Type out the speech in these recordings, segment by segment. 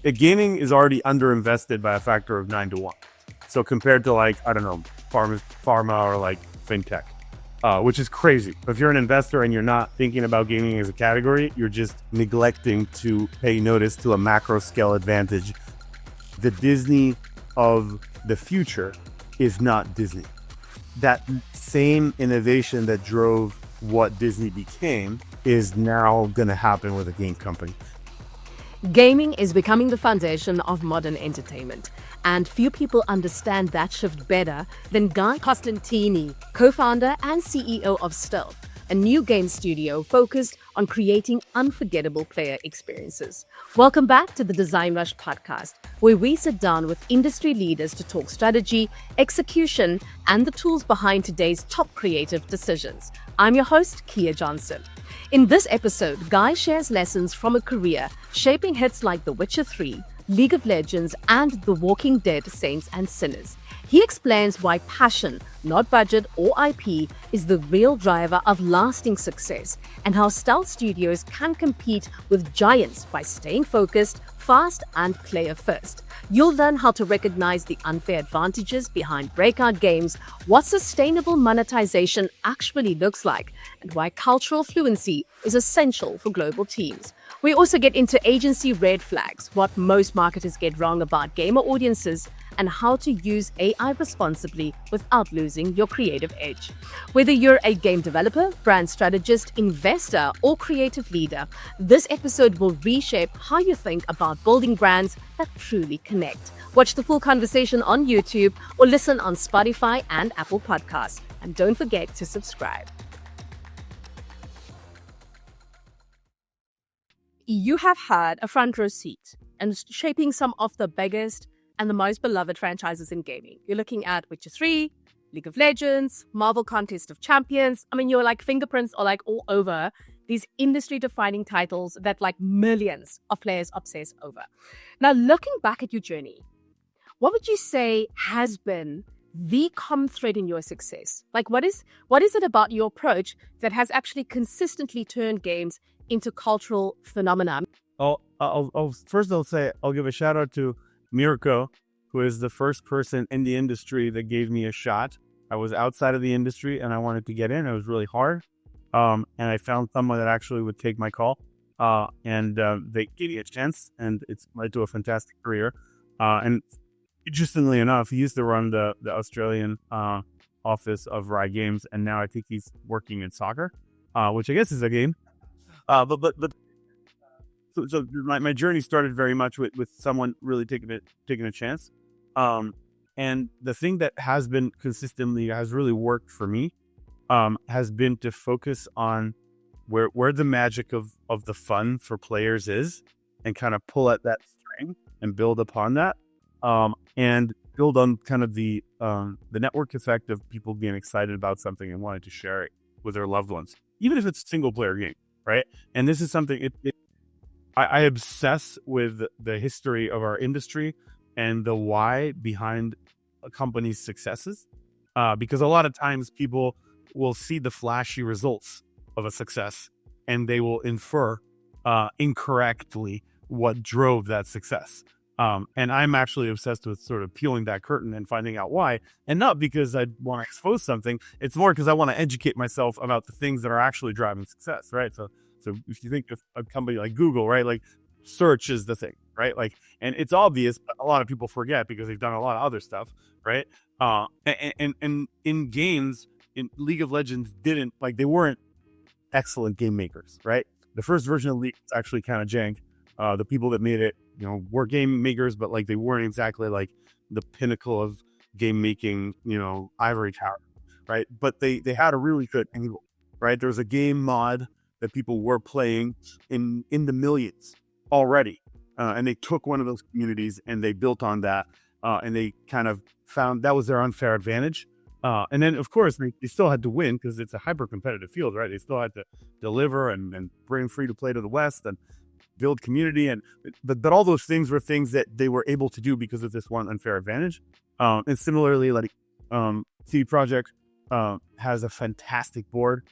gaming is already underinvested by a factor of 9 to 1. So compared to like, I don't know, pharma or like fintech, which is crazy. If you're an investor and you're not thinking about gaming as a category, you're just neglecting to pay notice to a macro scale advantage. The Disney of the future is not Disney. That same innovation that drove what Disney became is now going to happen with a game company. Gaming is becoming the foundation of modern entertainment, and few people understand that shift better than Guy Costantini, co-founder and CEO of Stealth, a new game studio focused on creating unforgettable player experiences. Welcome back to the DesignRush Podcast, where we sit down with industry leaders to talk strategy, execution, and the tools behind today's top creative decisions. I'm your host, Kia Johnson. In this episode, Guy shares lessons from a career shaping hits like The Witcher 3, League of Legends, and The Walking Dead Saints and Sinners. He explains why passion, not budget or IP, is the real driver of lasting success, and how Stealth Studios can compete with giants by staying focused, fast, and player first. You'll learn how to recognize the unfair advantages behind breakout games, what sustainable monetization actually looks like, and why cultural fluency is essential for global teams. We also get into agency red flags, what most marketers get wrong about gamer audiences, and how to use AI responsibly without losing your creative edge. Whether you're a game developer, brand strategist, investor, or creative leader, this episode will reshape how you think about building brands that truly connect. Watch the full conversation on YouTube or listen on Spotify and Apple Podcasts. And don't forget to subscribe. You have had a front row seat and shaping some of the biggest and the most beloved franchises in gaming. You're looking at Witcher 3, League of Legends, Marvel Contest of Champions. I mean, your like fingerprints are like all over these industry-defining titles that like millions of players obsess over. Now, looking back at your journey, what would you say has been the common thread in your success? Like, what is it about your approach that has actually consistently turned games into cultural phenomena? I'll say I'll give a shout out to Mirko, who is the first person in the industry that gave me a shot. I was outside of the industry and I wanted to get in. It was really hard. And I found someone that actually would take my call. And they gave me a chance, and it's led to a fantastic career. And interestingly enough, he used to run the Australian office of Rye Games, and now I think he's working in soccer, which I guess is a game. So my journey started very much with someone really taking a chance. And the thing that has really worked for me has been to focus on where the magic of the fun for players is, and kind of pull at that string and build upon that, and build on kind of the network effect of people being excited about something and wanting to share it with their loved ones, even if it's a single player game, right? And this is something I obsess with the history of our industry and the why behind a company's successes, because a lot of times people will see the flashy results of a success and they will infer incorrectly what drove that success. And I'm actually obsessed with sort of peeling that curtain and finding out why, and not because I want to expose something. It's more because I want to educate myself about the things that are actually driving success, right? So if you think of a company like Google, right, like search is the thing, right? Like, and it's obvious, but a lot of people forget because they've done a lot of other stuff, right? And in games, in League of Legends, they weren't excellent game makers, right? The first version of League was actually kind of jank. The people that made it, were game makers, but like they weren't exactly like the pinnacle of game making, ivory tower, right? But they had a really good angle, right? There was a game mod that people were playing in the millions already. And they took one of those communities and they built on that. And they kind of found that was their unfair advantage. And then, of course, they still had to win because it's a hyper-competitive field, right? They still had to deliver and bring free-to-play to the West and build community. But all those things were things that they were able to do because of this one unfair advantage. And similarly, like CD Projekt has a fantastic board.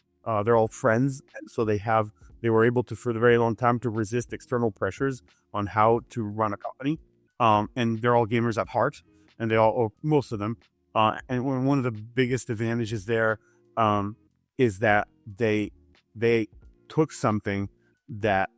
They're all friends, so they have they were able to, for the very long time, to resist external pressures on how to run a company. And they're all gamers at heart, and they all, or most of them. And one of the biggest advantages there is that they took something that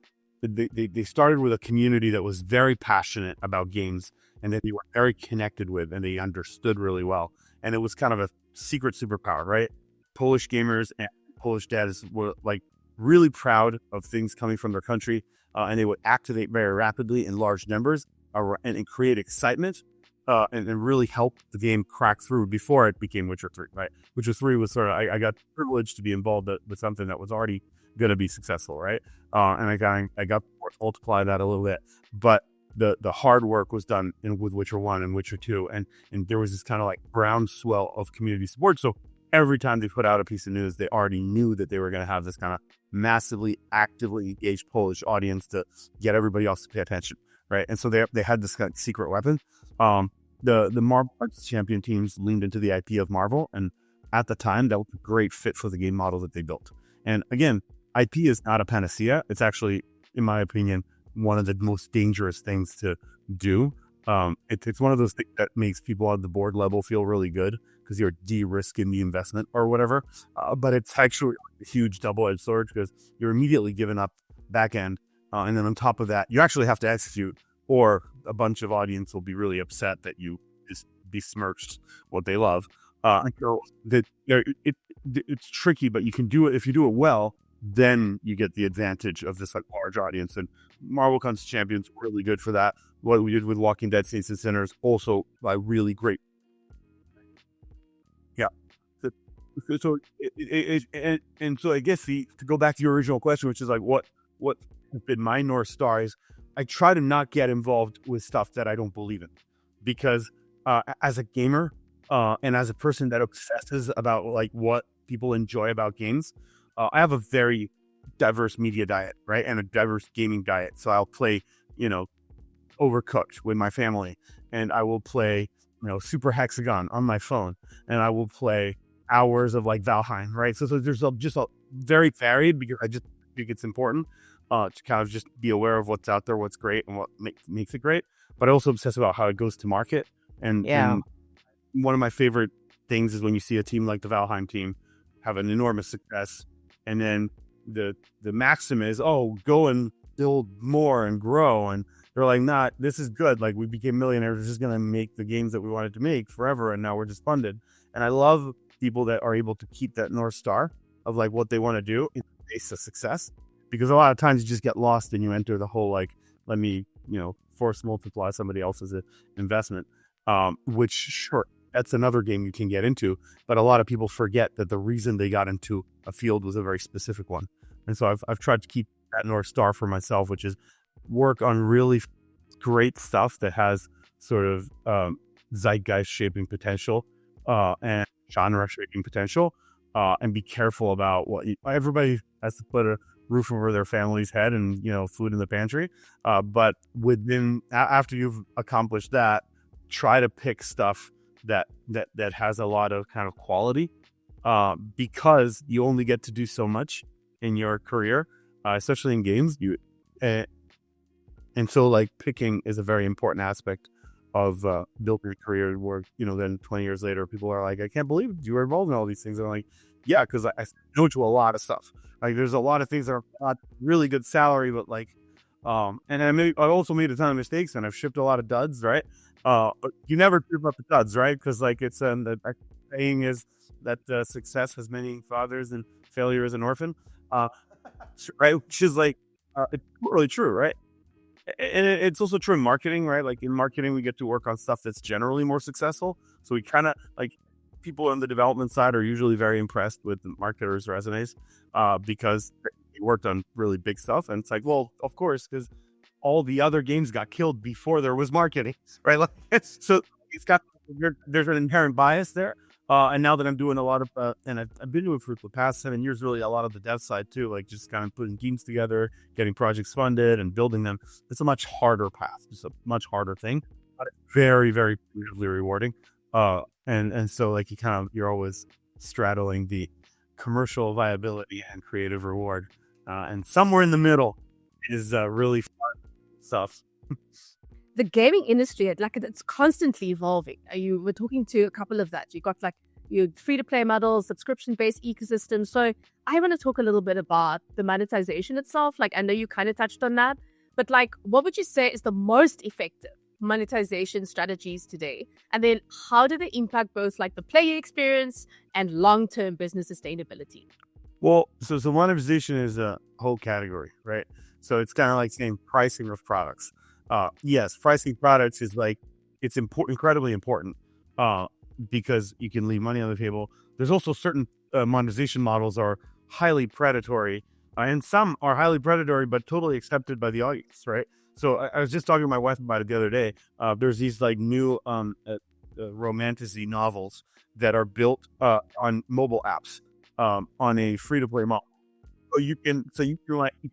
they started with a community that was very passionate about games, and that they were very connected with, and they understood really well. And it was kind of a secret superpower, right? Polish gamers and Polish dads were like really proud of things coming from their country, and they would activate very rapidly in large numbers and create excitement, and really help the game crack through before it became Witcher 3, right? Witcher 3 was sort of, I got privileged to be involved with something that was already going to be successful, right? And I got to multiply that a little bit, but the hard work was done with Witcher 1 and Witcher 2, and there was this kind of like groundswell of community support. So every time they put out a piece of news, they already knew that they were going to have this kind of massively, actively engaged Polish audience to get everybody else to pay attention, right? And so they had this kind of secret weapon. The Marvel Arts Champion teams leaned into the IP of Marvel, and at the time, that was a great fit for the game model that they built. And again, IP is not a panacea. It's actually, in my opinion, one of the most dangerous things to do. It's one of those things that makes people at the board level feel really good because you're de-risking the investment or whatever. But it's actually a huge double-edged sword because you're immediately giving up back end. And then on top of that, you actually have to execute, or a bunch of audience will be really upset that you just besmirched what they love. It's tricky, but you can do it. If you do it well, then you get the advantage of this like large audience. And Marvel Comes Champions really good for that. What we did with Walking Dead Saints and Sinners also really great. Yeah. So I guess to go back to your original question, which is like what has been my North Star, is I try to not get involved with stuff that I don't believe in, because as a gamer and as a person that obsesses about like what people enjoy about games, I have a very diverse media diet, right? And a diverse gaming diet. So I'll play, Overcooked with my family, and I will play, Super Hexagon on my phone, and I will play hours of like Valheim, right? So there's just a very varied, because I just think it's important to kind of just be aware of what's out there, what's great, and what makes it great. But I also obsess about how it goes to market. And one of my favorite things is when you see a team like the Valheim team have an enormous success, and then the maxim is, go and build more and grow. And they're like, nah, this is good. Like, we became millionaires. We're just going to make the games that we wanted to make forever. And now we're just funded. And I love people that are able to keep that North Star of like what they want to do in the face of success. Because a lot of times you just get lost and you enter the whole, like, let me, force multiply somebody else's investment, which sure, that's another game you can get into. But a lot of people forget that the reason they got into a field was a very specific one. And so I've tried to keep that North Star for myself, which is work on really great stuff that has sort of zeitgeist shaping potential and genre shaping potential, and be careful about what everybody has to put a roof over their family's head and food in the pantry, but after you've accomplished that, try to pick stuff that has a lot of kind of quality, because you only get to do so much in your career, especially in games. And so like picking is a very important aspect of building a career, where then 20 years later people are like, I can't believe you were involved in all these things. And I'm like, yeah, because I know to a lot of stuff. Like, there's a lot of things that are not really good salary, but like, and I also made a ton of mistakes, and I've shipped a lot of duds, right? But you never trip up the duds, right? Because like it's the saying is that success has many fathers and failure is an orphan, right? Which is like it's really true, right? And it's also true in marketing, right? Like in marketing, we get to work on stuff that's generally more successful. So we kind of like, people on the development side are usually very impressed with the marketers' resumes, because they worked on really big stuff. And it's like, well, of course, because all the other games got killed before there was marketing, right? Like, so it's got, there's an inherent bias there. And now that I'm doing a lot of, and I've been doing for the past 7 years, really a lot of the dev side too, like just kind of putting teams together, getting projects funded and building them. It's a much harder path. It's a much harder thing, but it's very, very creatively rewarding. And so like you're always straddling the commercial viability and creative reward. And somewhere in the middle is really fun stuff. The gaming industry, it's constantly evolving. You were talking to a couple of that. You got like your free-to-play models, subscription-based ecosystem. So I want to talk a little bit about the monetization itself. Like, I know you kind of touched on that, but like, what would you say is the most effective monetization strategies today? And then how do they impact both like the player experience and long-term business sustainability? Well, so monetization is a whole category, right? So it's kind of like saying pricing of products. Yes, pricing products is like, it's incredibly important because you can leave money on the table. There's also certain monetization models are highly predatory, and some are highly predatory but totally accepted by the audience, right? So I was just talking to my wife about it the other day. There's these like new romantasy novels that are built on mobile apps on a free-to-play model. So you can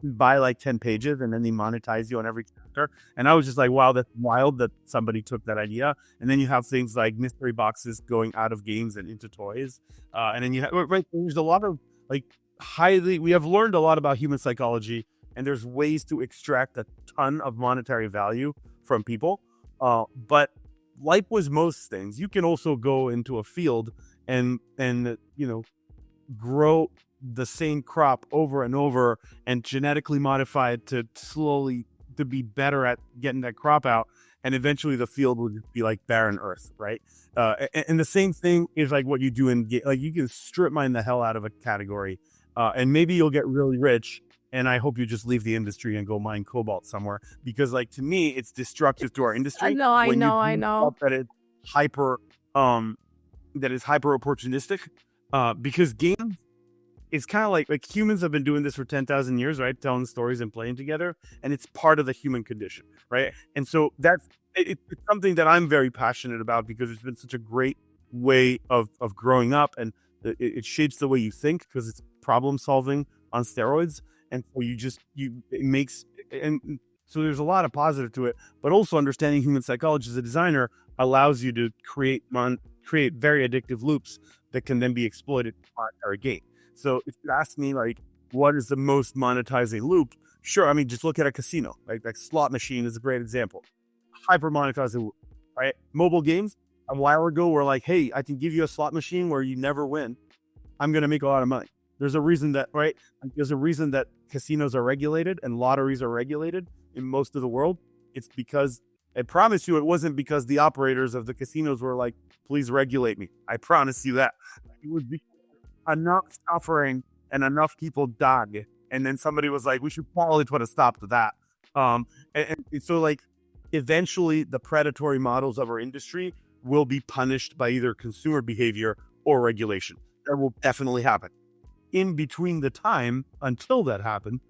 buy like 10 pages and then they monetize you on every chapter. And I was just like, wow, that's wild that somebody took that idea. And then you have things like mystery boxes going out of games and into toys. And then you have, right, there's a lot of like we have learned a lot about human psychology, and there's ways to extract a ton of monetary value from people. But like with most things, you can also go into a field and grow the same crop over and over and genetically modify it to be better at getting that crop out, and eventually the field will just be like barren earth, right? And the same thing is like what you do like you can strip mine the hell out of a category, and maybe you'll get really rich, and I hope you just leave the industry and go mine cobalt somewhere, because like to me it's destructive to our industry. I know that it's hyper opportunistic, because games, it's kind of like humans have been doing this for 10,000 years, right? Telling stories and playing together. And it's part of the human condition, right? And so it's something that I'm very passionate about, because it's been such a great way of growing up, and it shapes the way you think, because it's problem solving on steroids. And so there's a lot of positive to it, but also understanding human psychology as a designer allows you to create very addictive loops that can then be exploited for monetary gain. So if you ask me, like, what is the most monetizing loop? Sure. I mean, just look at a casino. Like slot machine is a great example. Hyper monetizing loop, right? Mobile games, a while ago, were like, hey, I can give you a slot machine where you never win. I'm going to make a lot of money. There's a reason that, right? There's a reason that casinos are regulated and lotteries are regulated in most of the world. It's because, I promise you, it wasn't because the operators of the casinos were like, please regulate me. I promise you that. It was because enough suffering and enough people died, and then somebody was like, we should probably put a stop to that. And so like eventually the predatory models of our industry will be punished by either consumer behavior or regulation. That will definitely happen. In between the time until that happened,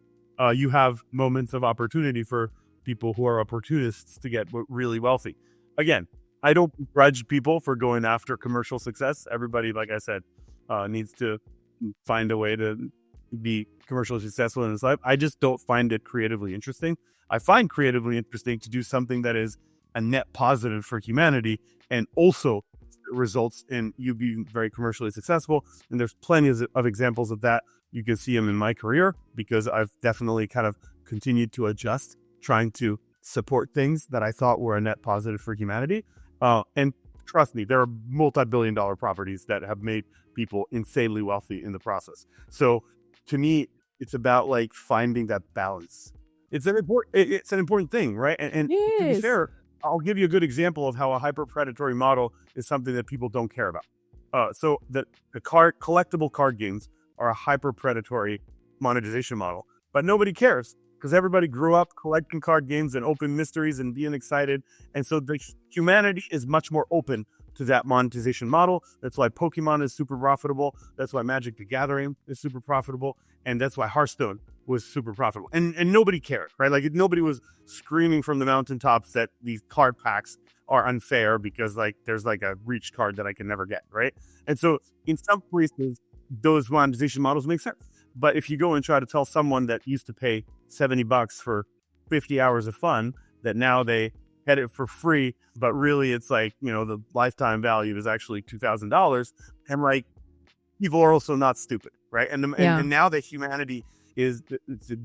you have moments of opportunity for people who are opportunists to get really wealthy. Again, I don't begrudge people for going after commercial success. Everybody, like I said, needs to find a way to be commercially successful in his life. I just don't find it creatively interesting. I find creatively interesting to do something that is a net positive for humanity and also results in you being very commercially successful. And there's plenty of examples of that. You can see them in my career, because I've definitely kind of continued to adjust, trying to support things that I thought were a net positive for humanity. And trust me, there are multi-billion-dollar properties that have made people insanely wealthy in the process. So to me, it's about like finding that balance. It's an important thing, right? And yes. To be fair, I'll give you a good example of how a hyper predatory model is something that people don't care about. So the collectible card games are a hyper predatory monetization model, but nobody cares, because everybody grew up collecting card games and open mysteries and being excited. And so the humanity is much more open to that monetization model. That's why Pokemon is super profitable. That's why Magic the Gathering is super profitable. And that's why Hearthstone was super profitable. And nobody cared, right? Like nobody was screaming from the mountaintops that these card packs are unfair because like there's like a reach card that I can never get, right? And so in some places, those monetization models make sense. But if you go and try to tell someone that used to pay $70 for 50 hours of fun, that now they had it for free, but really it's like, the lifetime value is actually $2,000. And like, people are also not stupid, right? And now that humanity is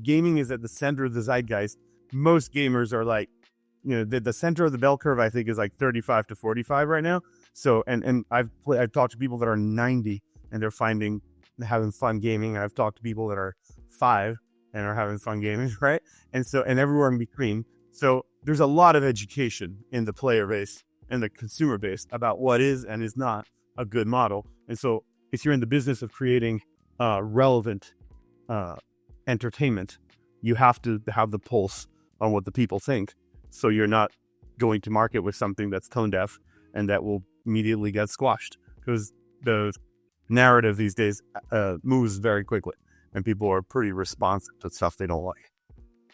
gaming is at the center of the zeitgeist. Most gamers are like, the center of the bell curve, I think, is like 35 to 45 right now. So, and I've talked to people that are 90 and they're having fun gaming. I've talked to people that are 5 and are having fun gaming, right? And everywhere in between. So there's a lot of education in the player base and the consumer base about what is and is not a good model. And so if you're in the business of creating relevant entertainment, you have to have the pulse on what the people think. So you're not going to market with something that's tone deaf and that will immediately get squashed, because the narrative these days moves very quickly and people are pretty responsive to stuff they don't like.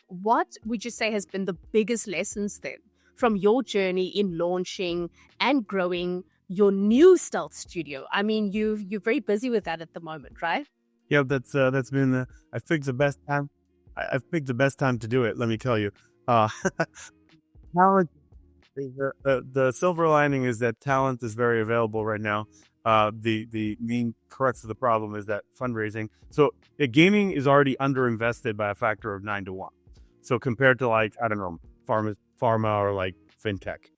What would you say has been the biggest lessons then from your journey in launching and growing your new Stealth studio? I mean, you're very busy with that at the moment, right? Yeah, that's been I've picked the best time. I've picked the best time to do it. Let me tell you. Talent. The silver lining is that talent is very available right now. The main crux of the problem is that fundraising. So gaming is already underinvested by a factor of 9 to 1. So compared to, like, I don't know, pharma or like fintech,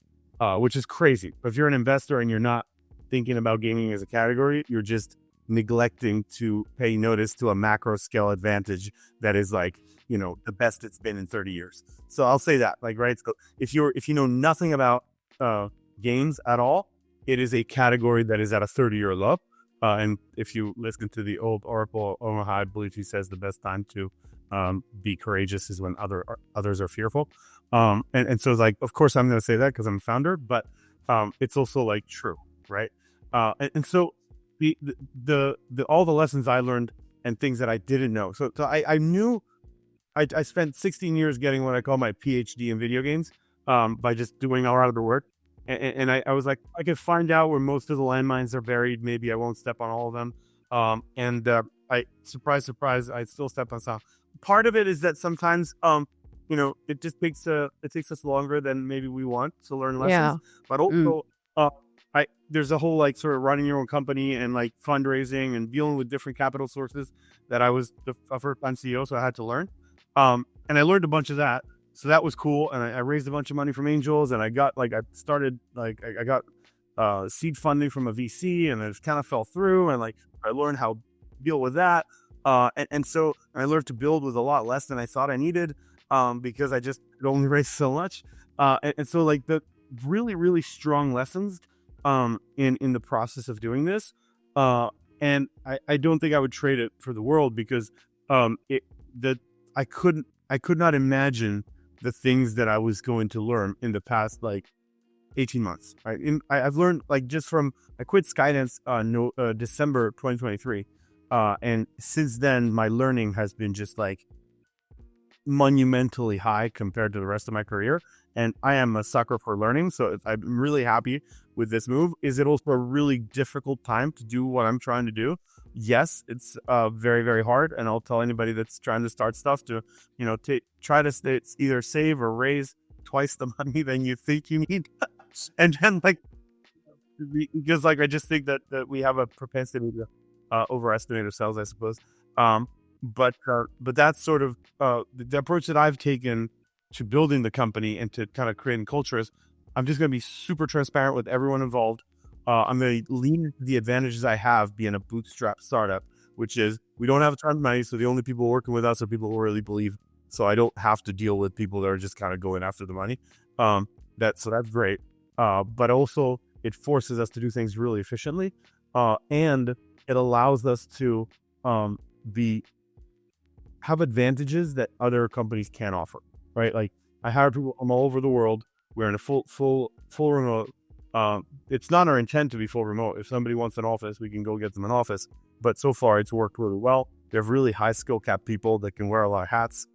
which is crazy. But if you're an investor and you're not thinking about gaming as a category, you're just neglecting to pay notice to a macro scale advantage that is, like, the best it's been in 30 years. So I'll say that, like, right. So if you know nothing about games at all, it is a category that is at a 30-year low. And if you listen to the old Oracle Omaha, I believe he says the best time to be courageous is when others are fearful. And so, like, of course I'm going to say that because I'm a founder, but it's also, like, true, right? And so the all the lessons I learned and things that I didn't know. So I knew I spent 16 years getting what I call my PhD in video games by just doing a lot of the work. And I was like, I could find out where most of the landmines are buried. Maybe I won't step on all of them. And I surprise, I still step on some. Part of it is that sometimes, it just takes us longer than maybe we want to learn lessons. Yeah. But also, there's a whole, like, sort of running your own company and, like, fundraising and dealing with different capital sources that I was the first-time CEO, so I had to learn. And I learned a bunch of that. So that was cool. And I raised a bunch of money from angels, and I got seed funding from a VC, and it kind of fell through. And, like, I learned how to deal with that. And so I learned to build with a lot less than I thought I needed, because I just could only raise so much. And so, like, the really, really strong lessons in the process of doing this. And I don't think I would trade it for the world, because I could not imagine the things that I was going to learn in the past, like, 18 months. Right? I've learned, like, just from, I quit Skydance December 2023. And since then, my learning has been just, like, monumentally high compared to the rest of my career. And I am a sucker for learning. So I'm really happy with this move. Is it also a really difficult time to do what I'm trying to do? Yes, it's very, very hard. And I'll tell anybody that's trying to start stuff to, try to either save or raise twice the money than you think you need. And then, like, because, like, I just think that we have a propensity to overestimate ourselves, I suppose. But that's sort of the approach that I've taken to building the company and to kind of creating culture is I'm just going to be super transparent with everyone involved. I'm going to lean into the advantages I have being a bootstrap startup, which is we don't have a ton of money. So the only people working with us are people who really believe. So I don't have to deal with people that are just kind of going after the money. So that's great. But also it forces us to do things really efficiently. And it allows us to have advantages that other companies can't offer, right? Like, I hire people from all over the world. We're in a full remote. It's not our intent to be full remote. If somebody wants an office, we can go get them an office. But so far, it's worked really well. They have really high skill cap people that can wear a lot of hats.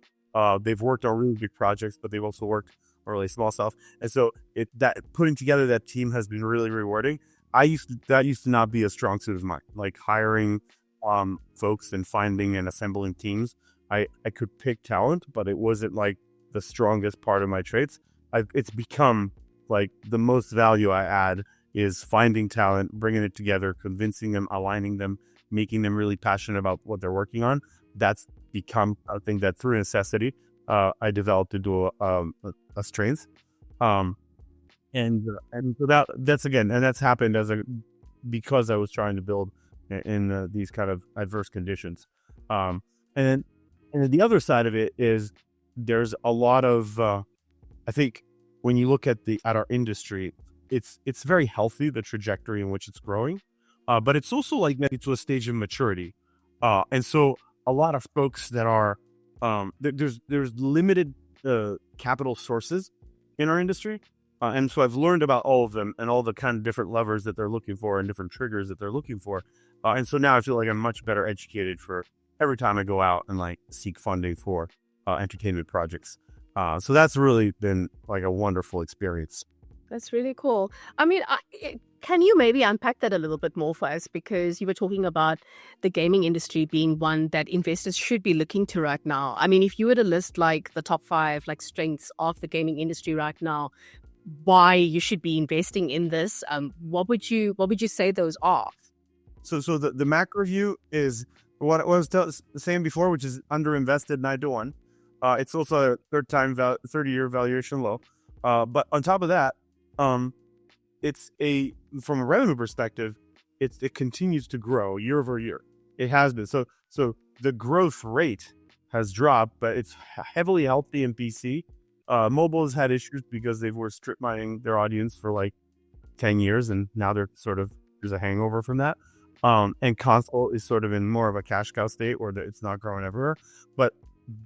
They've worked on really big projects, but they've also worked on really small stuff. And so that putting together that team has been really rewarding. That used to not be a strong suit of mine, like hiring folks and finding and assembling teams. I could pick talent, but it wasn't, like, the strongest part of my traits. It's become, like, the most value I add is finding talent, bringing it together, convincing them, aligning them, making them really passionate about what they're working on. That's become a thing that through necessity, I developed into a strength. And so that's happened because I was trying to build in these kind of adverse conditions. And then the other side of it is there's a lot of, I think when you look at our industry, it's very healthy, the trajectory in which it's growing, but it's also like maybe to a stage of maturity. And so a lot of folks that are, there's limited capital sources in our industry. And so I've learned about all of them and all the kind of different levers that they're looking for and different triggers that they're looking for. And so now I feel like I'm much better educated for every time I go out and like seek funding for entertainment projects. So that's really been like a wonderful experience. That's really cool. I mean, can you maybe unpack that a little bit more for us? Because you were talking about the gaming industry being one that investors should be looking to right now. I mean, if you were to list like the top 5 like strengths of the gaming industry right now, why you should be investing in this, what would you say those are? So the macro view is what I was saying before, which is underinvested 9 to 1. It's also a 30-year valuation low. But on top of that, it's from a revenue perspective, it continues to grow year over year. It has been. So the growth rate has dropped, but it's heavily healthy in PC. Mobile has had issues because they were strip mining their audience for like 10 years, and now there's a hangover from that. And console is sort of in more of a cash cow state where it's not growing everywhere. But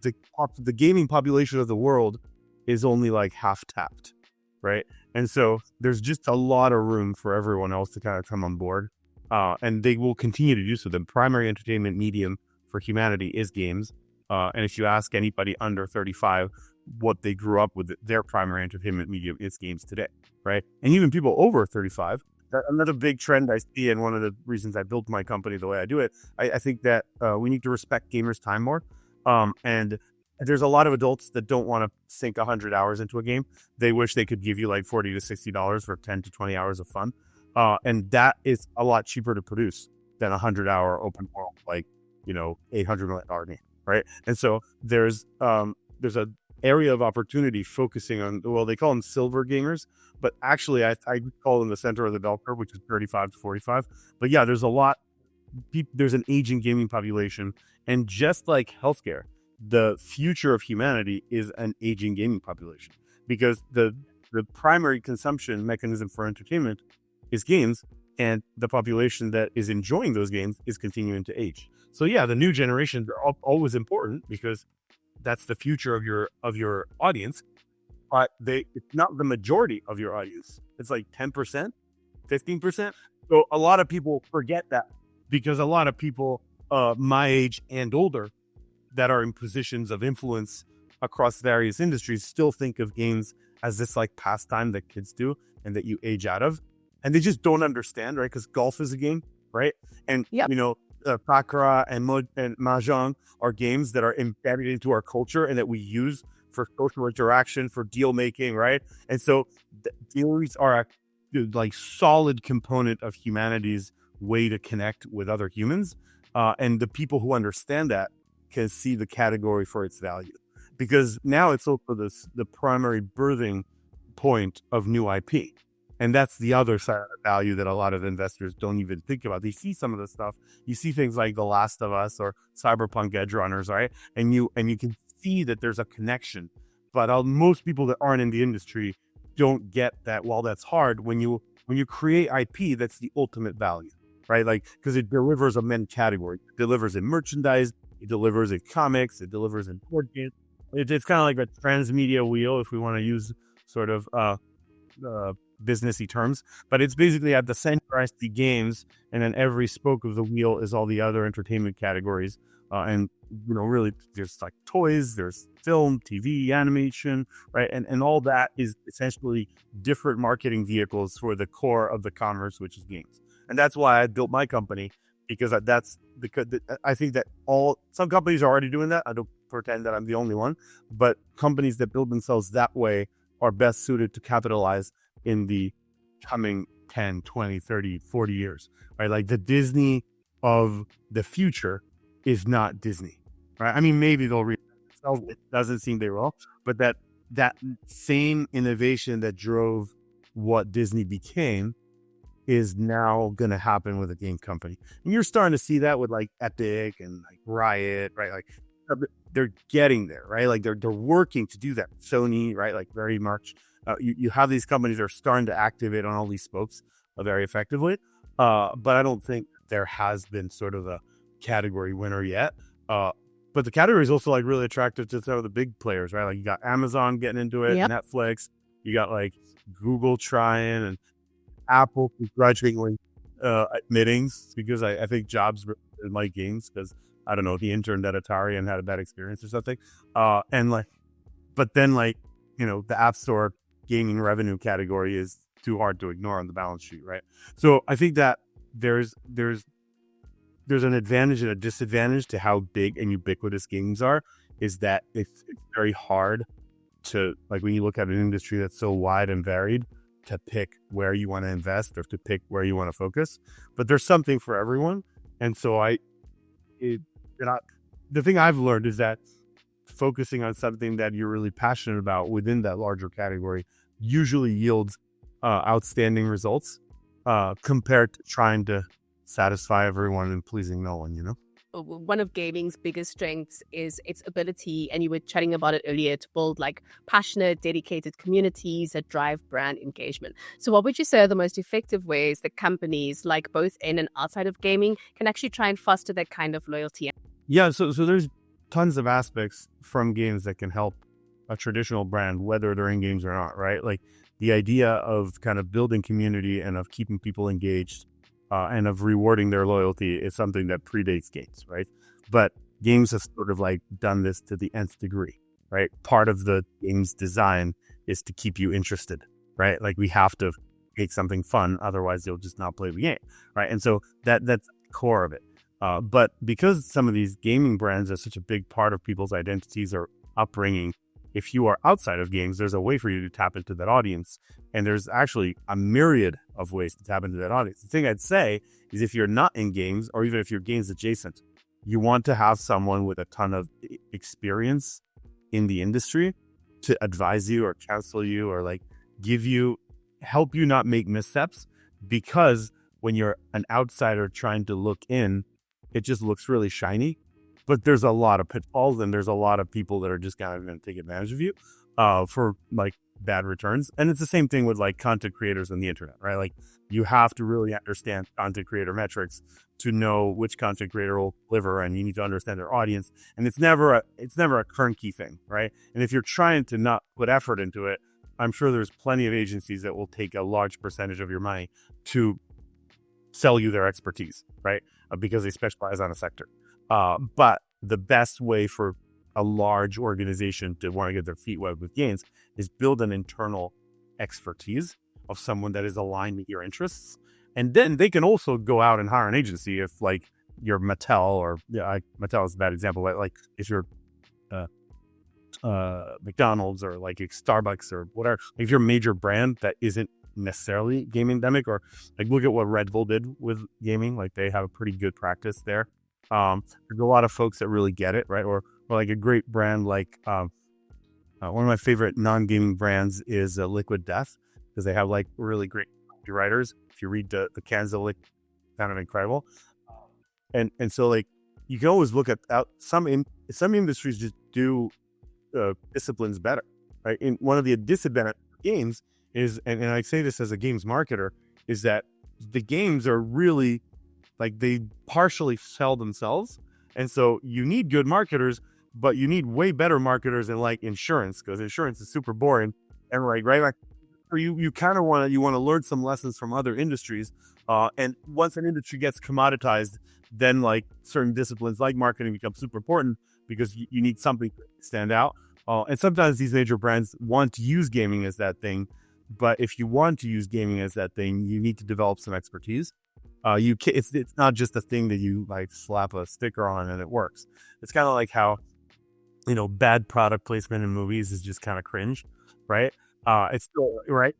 the gaming population of the world is only like half tapped, right? And so there's just a lot of room for everyone else to kind of come on board. And they will continue to do so. The primary entertainment medium for humanity is games. And if you ask anybody under 35 what they grew up with, their primary entertainment medium is games today, right? And even people over 35, another big trend I see, and one of the reasons I built my company the way I do it, I think that we need to respect gamers' time more. And there's a lot of adults that don't want to sink 100 hours into a game. They wish they could give you like $40 to $60 for 10 to 20 hours of fun. And that is a lot cheaper to produce than a 100-hour open world, like, $800 million game, right? And so there's a area of opportunity focusing on, well, they call them silver gamers, but actually I call them the center of the bell curve, which is 35 to 45. But yeah, there's an aging gaming population, and just like healthcare, the future of humanity is an aging gaming population, because the primary consumption mechanism for entertainment is games, and the population that is enjoying those games is continuing to age. So yeah, the new generations are always important because that's the future of your audience, but it's not the majority of your audience. It's like 10%, 15%. So a lot of people forget that, because a lot of people my age and older that are in positions of influence across various industries still think of games as this like pastime that kids do and that you age out of. And they just don't understand, right? Because golf is a game, right? And, Baccarat and Mahjong are games that are embedded into our culture and that we use for social interaction, for deal making, right? And so deals are a like solid component of humanity's way to connect with other humans. And the people who understand that can see the category for its value, because now it's also the primary birthing point of new IP. And that's the other side of the value that a lot of investors don't even think about. They see some of the stuff. You see things like The Last of Us or Cyberpunk Edge Runners, right? And you can see that there's a connection. But most people that aren't in the industry don't get that. While that's hard, when you create IP, that's the ultimate value, right? Like, because it delivers a many categories. It delivers in merchandise. It delivers in comics. It delivers in board games. It's kind of like a transmedia wheel, if we want to use sort of businessy terms, but it's basically at the center is the games, and then every spoke of the wheel is all the other entertainment categories. And really, there's like toys, there's film, TV, animation, right? And all that is essentially different marketing vehicles for the core of the commerce, which is games. And that's why I built my company, because I think that some companies are already doing that. I don't pretend that I'm the only one, but companies that build themselves that way are best suited to capitalize in the coming 10, 20, 30, 40 years, right? Like the Disney of the future is not Disney, right? I mean, maybe they'll read it themselves. It doesn't seem they will, but that same innovation that drove what Disney became is now going to happen with a game company. And you're starting to see that with like Epic and like Riot, right? Like they're getting there, right? Like they're working to do that. Sony, right? Like very much, you have these companies that are starting to activate on all these spokes very effectively. But I don't think there has been sort of a category winner yet. But the category is also like really attractive to some of the big players, right? Like you got Amazon getting into it, Yep. Netflix, you got like Google trying, and Apple begrudgingly admitting, because I think Jobs really like games because I don't know, he interned at Atari and had a bad experience or something. And like, but then like, you know, the App Store gaming revenue category is too hard to ignore on the balance sheet, right? So I think that there's an advantage and a disadvantage to how big and ubiquitous games are, is that it's very hard to, like, when you look at an industry that's so wide and varied, to pick where you want to invest or to pick where you want to focus. But there's something for everyone. And so the thing I've learned is that focusing on something that you're really passionate about within that larger category usually yields outstanding results compared to trying to satisfy everyone and pleasing no one, you know? One of gaming's biggest strengths is its ability, and you were chatting about it earlier, to build like passionate, dedicated communities that drive brand engagement. So what would you say are the most effective ways that companies, like both in and outside of gaming, can actually try and foster that kind of loyalty? Yeah, so there's tons of aspects from games that can help a traditional brand, whether they're in games or not, right? Like the idea of kind of building community and of keeping people engaged and of rewarding their loyalty is something that predates games, right? But games have sort of like done this to the nth degree, right? Part of the game's design is to keep you interested, right? Like we have to make something fun, otherwise you'll just not play the game, right? And so that's the core of it. But because some of these gaming brands are such a big part of people's identities or upbringing, if you are outside of games, there's a way for you to tap into that audience. And there's actually a myriad of ways to tap into that audience. The thing I'd say is if you're not in games, or even if you're games adjacent, you want to have someone with a ton of experience in the industry to advise you or counsel you or like help you not make missteps. Because when you're an outsider trying to look in, it just looks really shiny. But there's a lot of pitfalls, and there's a lot of people that are just kind of going to take advantage of you for like bad returns. And it's the same thing with like content creators on the internet, right? Like you have to really understand content creator metrics to know which content creator will deliver, and you need to understand their audience. And it's never a turnkey thing, right? And if you're trying to not put effort into it, I'm sure there's plenty of agencies that will take a large percentage of your money to sell you their expertise, right? Because they specialize on a sector. But the best way for a large organization to want to get their feet wet with games is build an internal expertise of someone that is aligned with your interests. And then they can also go out and hire an agency if like you're Mattel, or Mattel is a bad example, but like if you're McDonald's or like Starbucks or whatever, if you're a major brand that isn't necessarily gaming endemic, or like look at what Red Bull did with gaming, like they have a pretty good practice there. There's a lot of folks that really get it, right? Or like a great brand like one of my favorite non-gaming brands is Liquid Death, because they have like really great writers. If you read the cans of Liquid, kind of incredible. And so like you can always look at some industries just do disciplines better, right? And one of the disadvantages of games is, and I say this as a games marketer, is that the games are really like they partially sell themselves. And so you need good marketers, but you need way better marketers in like insurance, because insurance is super boring. And like, right, like you kind of want to learn some lessons from other industries. And once an industry gets commoditized, then like certain disciplines like marketing become super important, because you need something to stand out. And sometimes these major brands want to use gaming as that thing. But if you want to use gaming as that thing, you need to develop some expertise. It's not just a thing that you like slap a sticker on and it works. It's kind of like how, you know, bad product placement in movies is just kind of cringe, right? It's still right.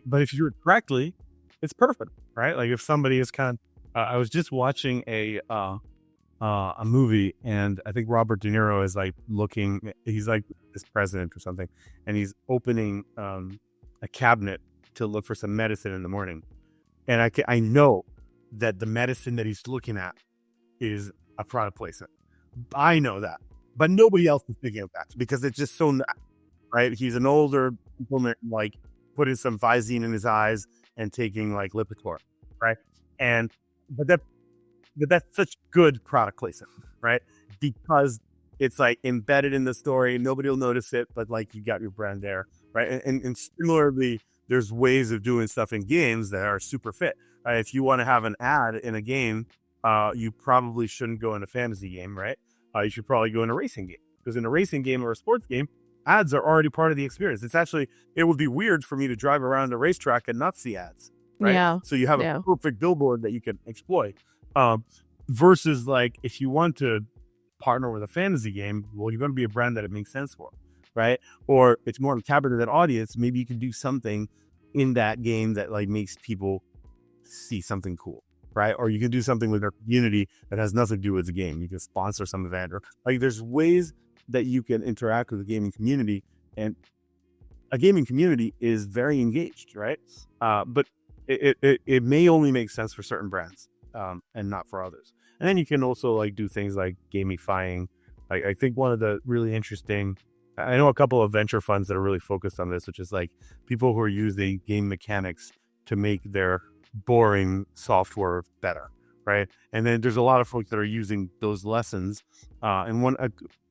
But if you do it correctly, it's perfect, right? Like if somebody is I was just watching a a movie, and I think Robert De Niro is like he's like this president or something, and he's opening a cabinet to look for some medicine in the morning, and I know that the medicine that he's looking at is a product placement. I know that, but nobody else is thinking of that because it's just so right. He's an older woman, like putting some Visine in his eyes and taking like Lipitor, right? And but that's such good product placement, right? Because it's like embedded in the story. Nobody will notice it, but like you got your brand there, right? And similarly, there's ways of doing stuff in games that are super fit. Right? If you want to have an ad in a game, you probably shouldn't go in a fantasy game, right? You should probably go in a racing game, because in a racing game or a sports game, ads are already part of the experience. It would be weird for me to drive around a racetrack and not see ads, right? Yeah. So you have a perfect billboard that you can exploit. Versus like if you want to partner with a fantasy game, well, you're going to be a brand that it makes sense for, right? Or it's more targeted at audience. Maybe you can do something in that game that like makes people see something cool, right? Or you can do something with their community that has nothing to do with the game. You can sponsor some event, or like there's ways that you can interact with the gaming community, and a gaming community is very engaged, right? But it may only make sense for certain brands, and not for others. And then you can also like do things like gamifying. Like I think one of the really interesting, I know a couple of venture funds that are really focused on this, which is like people who are using game mechanics to make their boring software better, right? And then there's a lot of folks that are using those lessons. And one,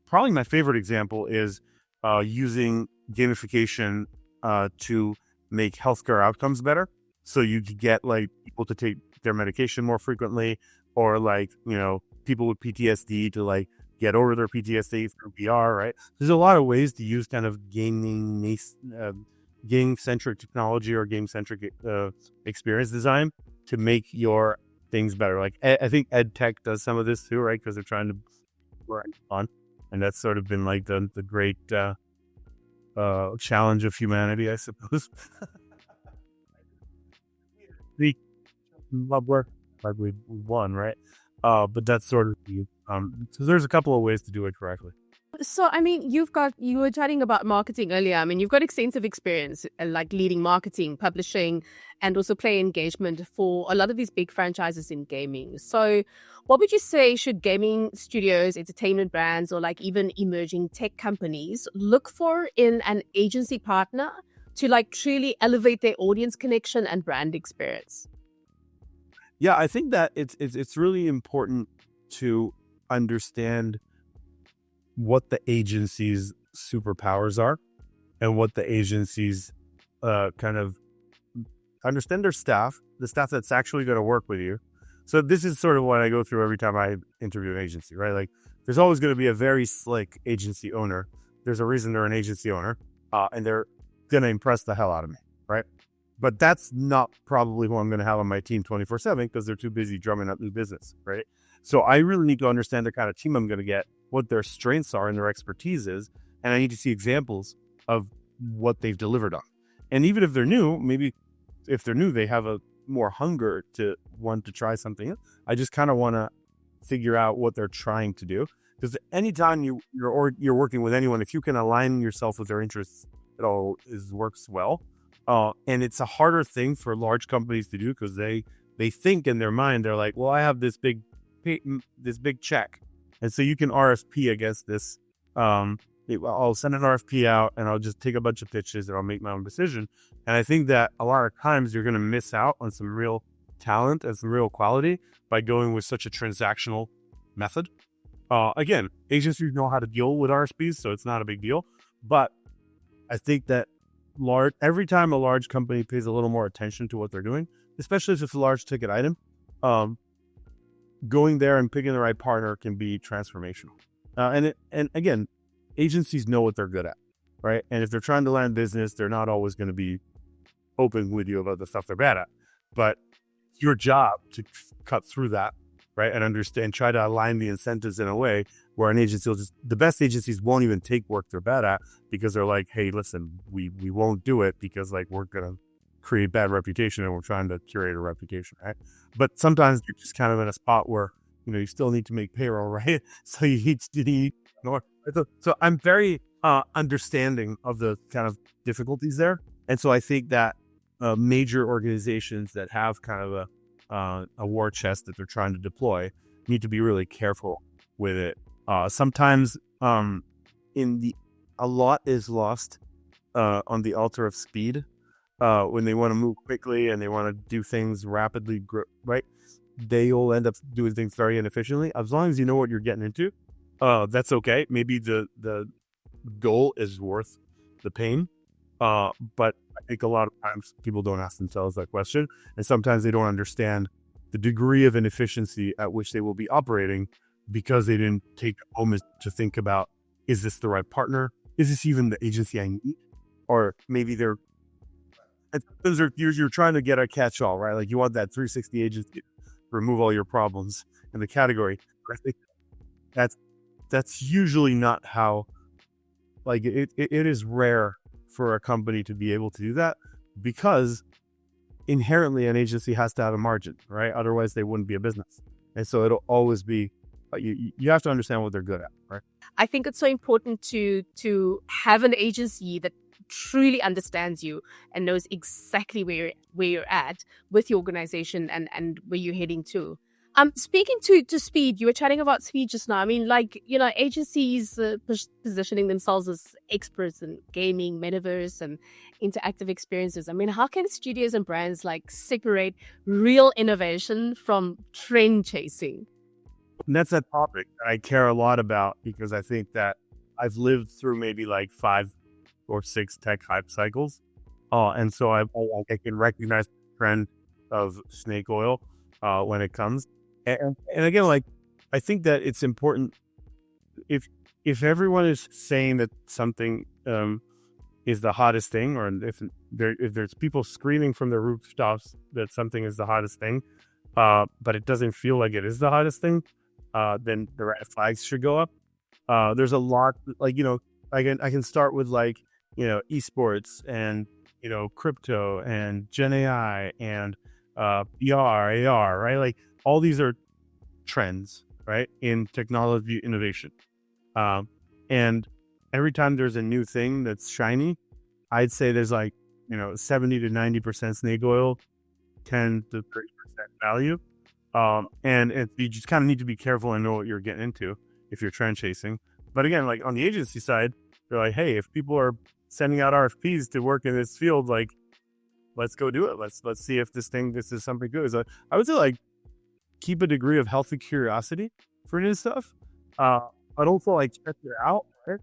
probably my favorite example is using gamification to make healthcare outcomes better. So you could get like people to take their medication more frequently, or like, you know, people with PTSD to like get over their PTSD through VR, right? There's a lot of ways to use kind of game-centric technology or game-centric experience design to make your things better. Like I think ed tech does some of this too, right? Because they're trying to work on, and that's sort of been like the great challenge of humanity, I suppose. The love work, like we won, right? But that's sort of the so there's a couple of ways to do it correctly. So, I mean, you were chatting about marketing earlier. I mean, you've got extensive experience like leading marketing, publishing, and also player engagement for a lot of these big franchises in gaming. So what would you say should gaming studios, entertainment brands, or like even emerging tech companies look for in an agency partner to like truly elevate their audience connection and brand experience? Yeah, I think that it's really important to understand what the agency's superpowers are, and what the agency's kind of understand their staff, the staff that's actually going to work with you. So this is sort of what I go through every time I interview an agency, right? Like there's always going to be a very slick agency owner. There's a reason they're an agency owner, and they're going to impress the hell out of me, right? But that's not probably who I'm going to have on my team 24/7, because they're too busy drumming up new business, right? So I really need to understand the kind of team I'm going to get, what their strengths are and their expertise is, and I need to see examples of what they've delivered on. And even if they're new, maybe if they're new, they have a more hunger to want to try something. I just kind of want to figure out what they're trying to do, because anytime you're working with anyone, if you can align yourself with their interests, it all works well. And it's a harder thing for large companies to do, because they think in their mind, they're like, well, I have this big check, and so you can RFP against this. I'll send an RFP out, and I'll just take a bunch of pitches, and I'll make my own decision. And I think that a lot of times you're going to miss out on some real talent and some real quality by going with such a transactional method. Again, agencies know how to deal with RFPs, so it's not a big deal. But I think that every time a large company pays a little more attention to what they're doing, especially if it's a large ticket item, going there and picking the right partner can be transformational. And again, agencies know what they're good at, right? And if they're trying to land business, they're not always going to be open with you about the stuff they're bad at. But it's your job to cut through that, right? And understand, try to align the incentives in a way where an agency the best agencies won't even take work they're bad at, because they're like, hey, listen, we won't do it because like we're going to create bad reputation, and we're trying to curate a reputation, right? But sometimes you're just kind of in a spot where, you still need to make payroll, right? So you need more. So I'm very understanding of the kind of difficulties there. And so I think that major organizations that have kind of a war chest that they're trying to deploy need to be really careful with it. Sometimes a lot is lost on the altar of speed when they want to move quickly and they want to do things rapidly, right? They will end up doing things very inefficiently. As long as you know what you're getting into, that's okay. Maybe the goal is worth the pain. But I think a lot of times people don't ask themselves that question. And sometimes they don't understand the degree of inefficiency at which they will be operating because they didn't take a moment to think about, is this the right partner? Is this even the agency I need? Or maybe you're trying to get a catch-all, right? Like you want that 360 agency to remove all your problems in the category. I think that's usually not how, like it is rare for a company to be able to do that, because inherently an agency has to have a margin, right? Otherwise they wouldn't be a business. And so it'll always be, you have to understand what they're good at, right? I think it's so important to have an agency that truly understands you and knows exactly where you're at with your organization and where you're heading to. Speaking to speed, you were chatting about speed just now. I mean, agencies positioning themselves as experts in gaming, metaverse, and interactive experiences. I mean, how can studios and brands separate real innovation from trend chasing? And that's a topic that I care a lot about, because I think that I've lived through maybe 5 or 6 tech hype cycles. And so I can recognize the trend of snake oil when it comes. And again, I think that it's important if everyone is saying that something is the hottest thing, or if there's people screaming from the rooftops that something is the hottest thing, but it doesn't feel like it is the hottest thing, then the red flags should go up. There's a lot, I can start with esports and crypto and Gen AI and VR, AR, right? All these are trends, right, in technology innovation. And every time there's a new thing that's shiny, I'd say there's 70 to 90% snake oil, 10 to 30% value. And you just kind of need to be careful and know what you're getting into if you're trend chasing. But again, on the agency side, they're like, hey, if people are sending out RFPs to work in this field, let's go do it. Let's see if this is something good. So I would say keep a degree of healthy curiosity for new stuff. But also check it out, right?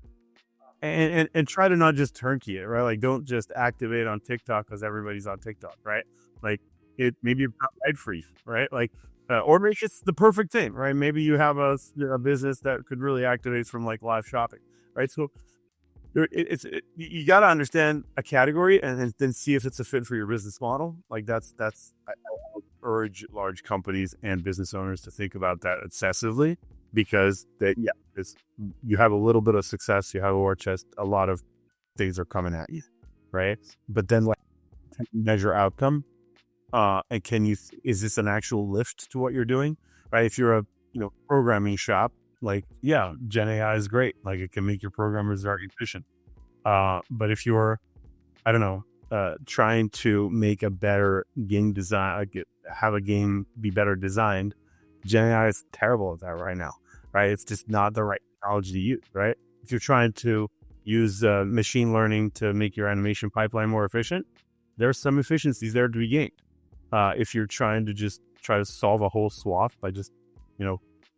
And try to not just turnkey it, right? Don't just activate on TikTok because everybody's on TikTok, right? Maybe it's not right for you, right? Or maybe it's the perfect thing, right? Maybe you have a business that could really activate from live shopping, right? So you got to understand a category and then see if it's a fit for your business model. I urge large companies and business owners to think about that obsessively, because you have a little bit of success, you have a war chest, a lot of things are coming at you, right? But then measure outcome. And is this an actual lift to what you're doing, right? If you're a programming shop, Gen AI is great, it can make your programmers very efficient. But if you're, trying to make a better game design, have a game be better designed, Gen AI is terrible at that right now, right? It's just not the right technology to use, right? If you're trying to use machine learning to make your animation pipeline more efficient, there's some efficiencies there to be gained. If you're trying to solve a whole swath by just,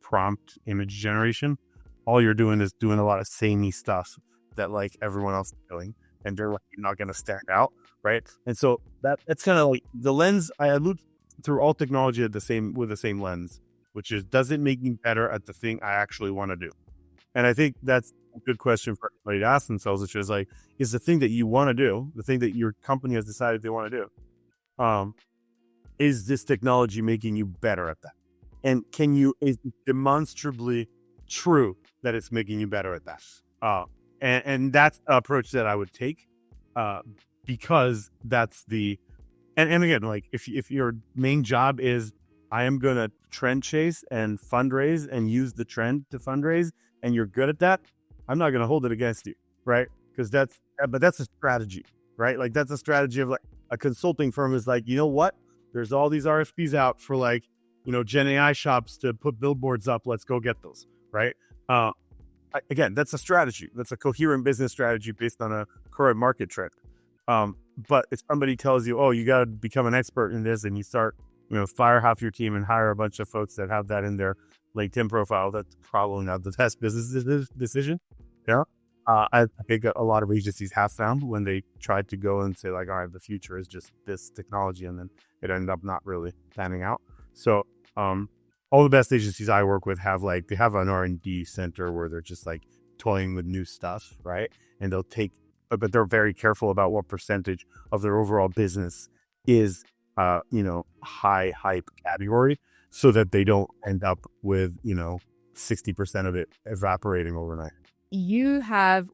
prompt image generation, all you're doing is doing a lot of samey stuff that everyone else is doing, and they're not going to stand out, right? And so that's kind of the lens. I look through all technology with the same lens, which is, does it make me better at the thing I actually want to do? And I think that's a good question for everybody to ask themselves, which is is the thing that you want to do, the thing that your company has decided they want to do, is this technology making you better at that? And is it demonstrably true that it's making you better at that? And that's the approach that I would take, because that's and again, if your main job is I am going to trend chase and fundraise and use the trend to fundraise, and you're good at that, I'm not going to hold it against you, right? Because that's a strategy, right? Like that's a strategy of like a consulting firm is like, you know what? There's all these RFPs out for like, Gen AI shops to put billboards up. Let's go get those, right? Again, that's a strategy. That's a coherent business strategy based on a current market trend. But if somebody tells you, oh, you got to become an expert in this, and you start, fire half your team and hire a bunch of folks that have that in their LinkedIn profile, that's probably not the best business decision. Yeah. I think a lot of agencies have found when they tried to go and say like, all right, the future is just this technology, and then it ended up not really panning out. So, all the best agencies I work with have they have an R&D center where they're just like toying with new stuff, right? And but they're very careful about what percentage of their overall business is, high hype category, so that they don't end up with, 60% of it evaporating overnight. You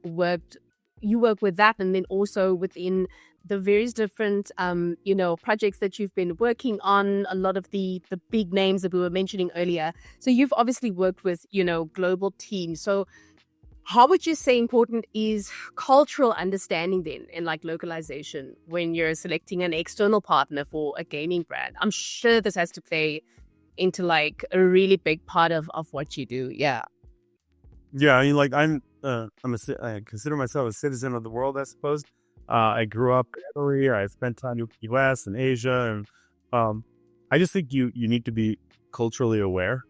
work with that, and then also within the various different, projects that you've been working on, a lot of the big names that we were mentioning earlier. So you've obviously worked with, global teams. So how would you say important is cultural understanding then, and like localization when you're selecting an external partner for a gaming brand? I'm sure this has to play into like a really big part of what you do. Yeah. Yeah, I mean, like I consider myself a citizen of the world, I suppose. I grew up in Italy. I spent time in the US and Asia, and I just think you need to be culturally aware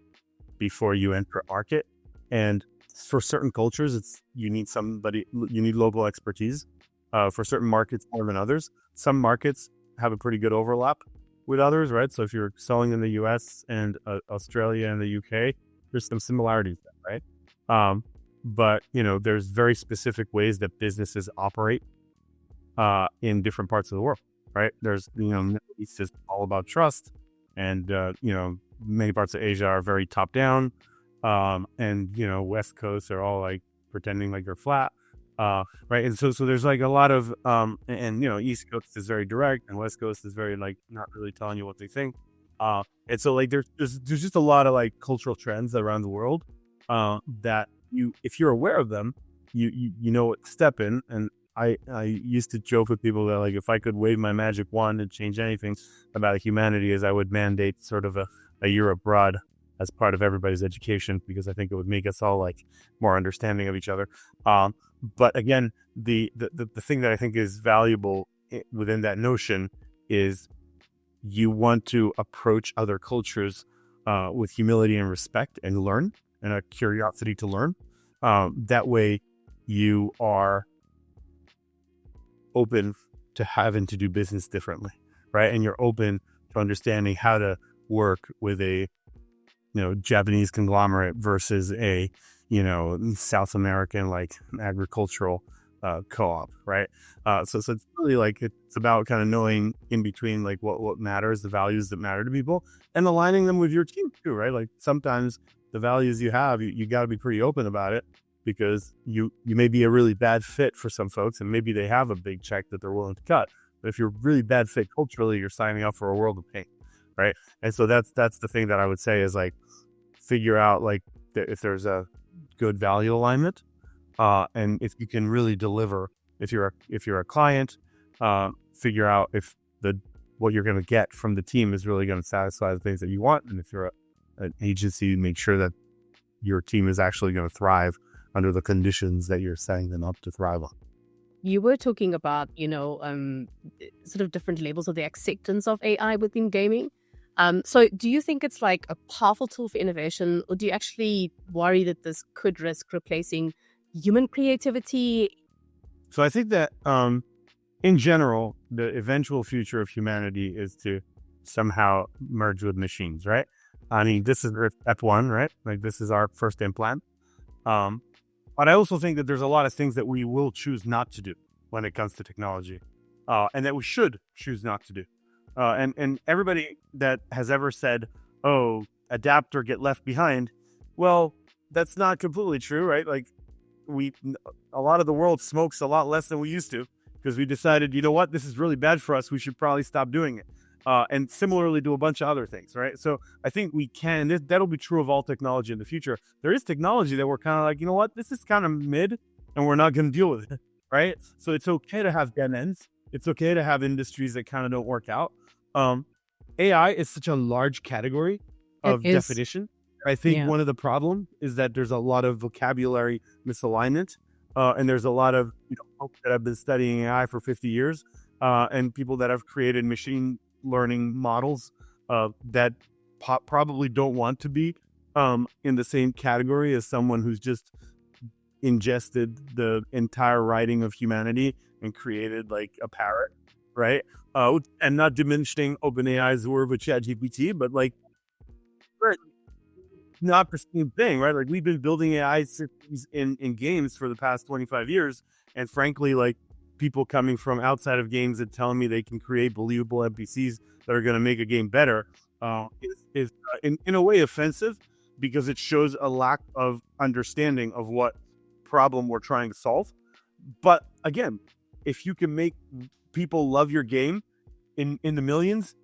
before you enter a market. And for certain cultures, you need local expertise. For certain markets more than others. Some markets have a pretty good overlap with others, right? So if you're selling in the US and Australia and the UK, there's some similarities there, right? But there's very specific ways that businesses operate in different parts of the world, right? There's, Middle East is all about trust, and many parts of Asia are very top down, and West Coast are all like pretending like they're flat, right? And so there's like a lot of and East Coast is very direct, and West Coast is very like not really telling you what they think, and so like there's just a lot of like cultural trends around the world that if you're aware of them, you know what to step in. And I used to joke with people that like if I could wave my magic wand and change anything about humanity, is I would mandate sort of a year abroad as part of everybody's education, because I think it would make us all like more understanding of each other. But again, the thing that I think is valuable within that notion is you want to approach other cultures with humility and respect, and learn, and a curiosity to learn. That way you are open to having to do business differently, right? And you're open to understanding how to work with a, Japanese conglomerate versus a, South American, like agricultural co-op, right? So it's really like, it's about kind of knowing in between, like what matters, the values that matter to people, and aligning them with your team too, right? Like sometimes the values you have, you got to be pretty open about it, because you may be a really bad fit for some folks, and maybe they have a big check that they're willing to cut. But if you're a really bad fit culturally, you're signing up for a world of pain, right? And so that's the thing that I would say is like, figure out like if there's a good value alignment, and if you can really deliver. If you're a client, figure out if what you're going to get from the team is really going to satisfy the things that you want. And if you're an agency, make sure that your team is actually going to thrive under the conditions that you're setting them up to thrive on. You were talking about, sort of different levels of the acceptance of AI within gaming. So do you think it's like a powerful tool for innovation, or do you actually worry that this could risk replacing human creativity? So I think that in general, the eventual future of humanity is to somehow merge with machines, right? I mean, this is step one, right? Like this is our first implant. But I also think that there's a lot of things that we will choose not to do when it comes to technology, and that we should choose not to do. And everybody that has ever said, oh, adapt or get left behind, well, that's not completely true, right? Like a lot of the world smokes a lot less than we used to, because we decided, you know what, this is really bad for us. We should probably stop doing it. and similarly do a bunch of other things, right? So I think we can, that'll be true of all technology in the future. There is technology that we're kind of like, you know what, this is kind of mid and we're not going to deal with it, right? So it's okay to have dead ends. It's okay to have industries that kind of don't work out. AI is such a large category of definition. I think one of the problems is that there's a lot of vocabulary misalignment, and there's a lot of folks that have been studying AI for 50 years, and people that have created machine learning models that probably don't want to be in the same category as someone who's just ingested the entire writing of humanity and created like a parrot, right? And not diminishing OpenAI's work with ChatGPT, but like, not the same thing, right? Like we've been building AI systems in games for the past 25 years. And frankly, like people coming from outside of games and telling me they can create believable NPCs that are going to make a game better is in a way offensive, because it shows a lack of understanding of what problem we're trying to solve. But again, if you can make people love your game in the millions,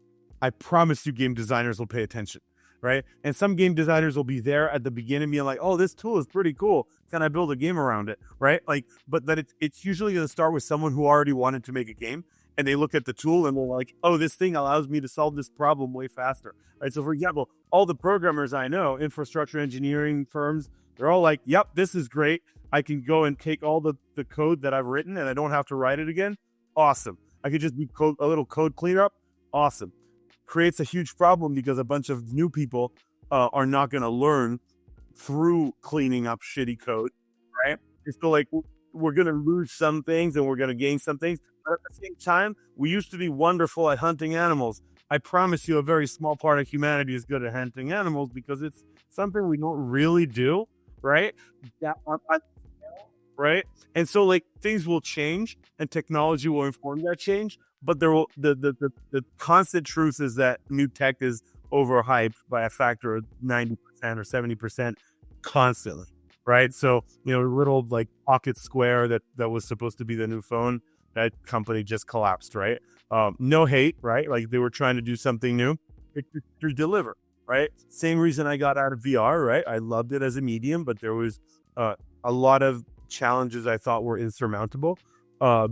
I promise you game designers will pay attention. Right. And some game designers will be there at the beginning being like, oh, this tool is pretty cool. Can I build a game around it? Right. Like, but that it's usually going to start with someone who already wanted to make a game. And they look at the tool and they're like, oh, this thing allows me to solve this problem way faster. Right. So, for example, all the programmers I know, infrastructure engineering firms, they're all like, yep, this is great. I can go and take all the code that I've written and I don't have to write it again. Awesome. I could just do a little code cleanup. Awesome. Creates a huge problem because a bunch of new people are not going to learn through cleaning up shitty code, right? It's still like we're going to lose some things and we're going to gain some things. But at the same time, we used to be wonderful at hunting animals. I promise you a very small part of humanity is good at hunting animals because it's something we don't really do, right? Right? And so like things will change and technology will inform that change. But there will the constant truth is that new tech is overhyped by a factor of 90% or 70% constantly, right? So, little like Pocket Square that was supposed to be the new phone, that company just collapsed, right? No hate, right? Like they were trying to do something new to deliver, right? Same reason I got out of VR, right? I loved it as a medium, but there was a lot of challenges I thought were insurmountable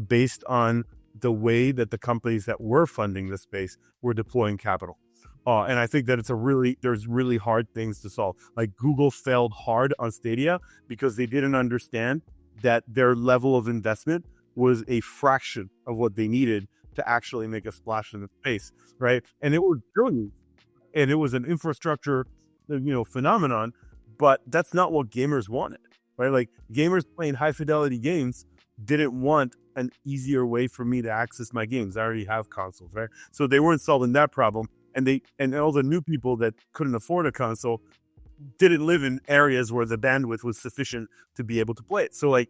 based on the way that the companies that were funding this space were deploying capital. And I think that there's really hard things to solve. Like Google failed hard on Stadia because they didn't understand that their level of investment was a fraction of what they needed to actually make a splash in the space, right? And it was brilliant. And it was an infrastructure, phenomenon, but that's not what gamers wanted, right? Like gamers playing high fidelity games didn't want an easier way for me to access my games. I already have consoles, right? So they weren't solving that problem. And all the new people that couldn't afford a console didn't live in areas where the bandwidth was sufficient to be able to play it. So like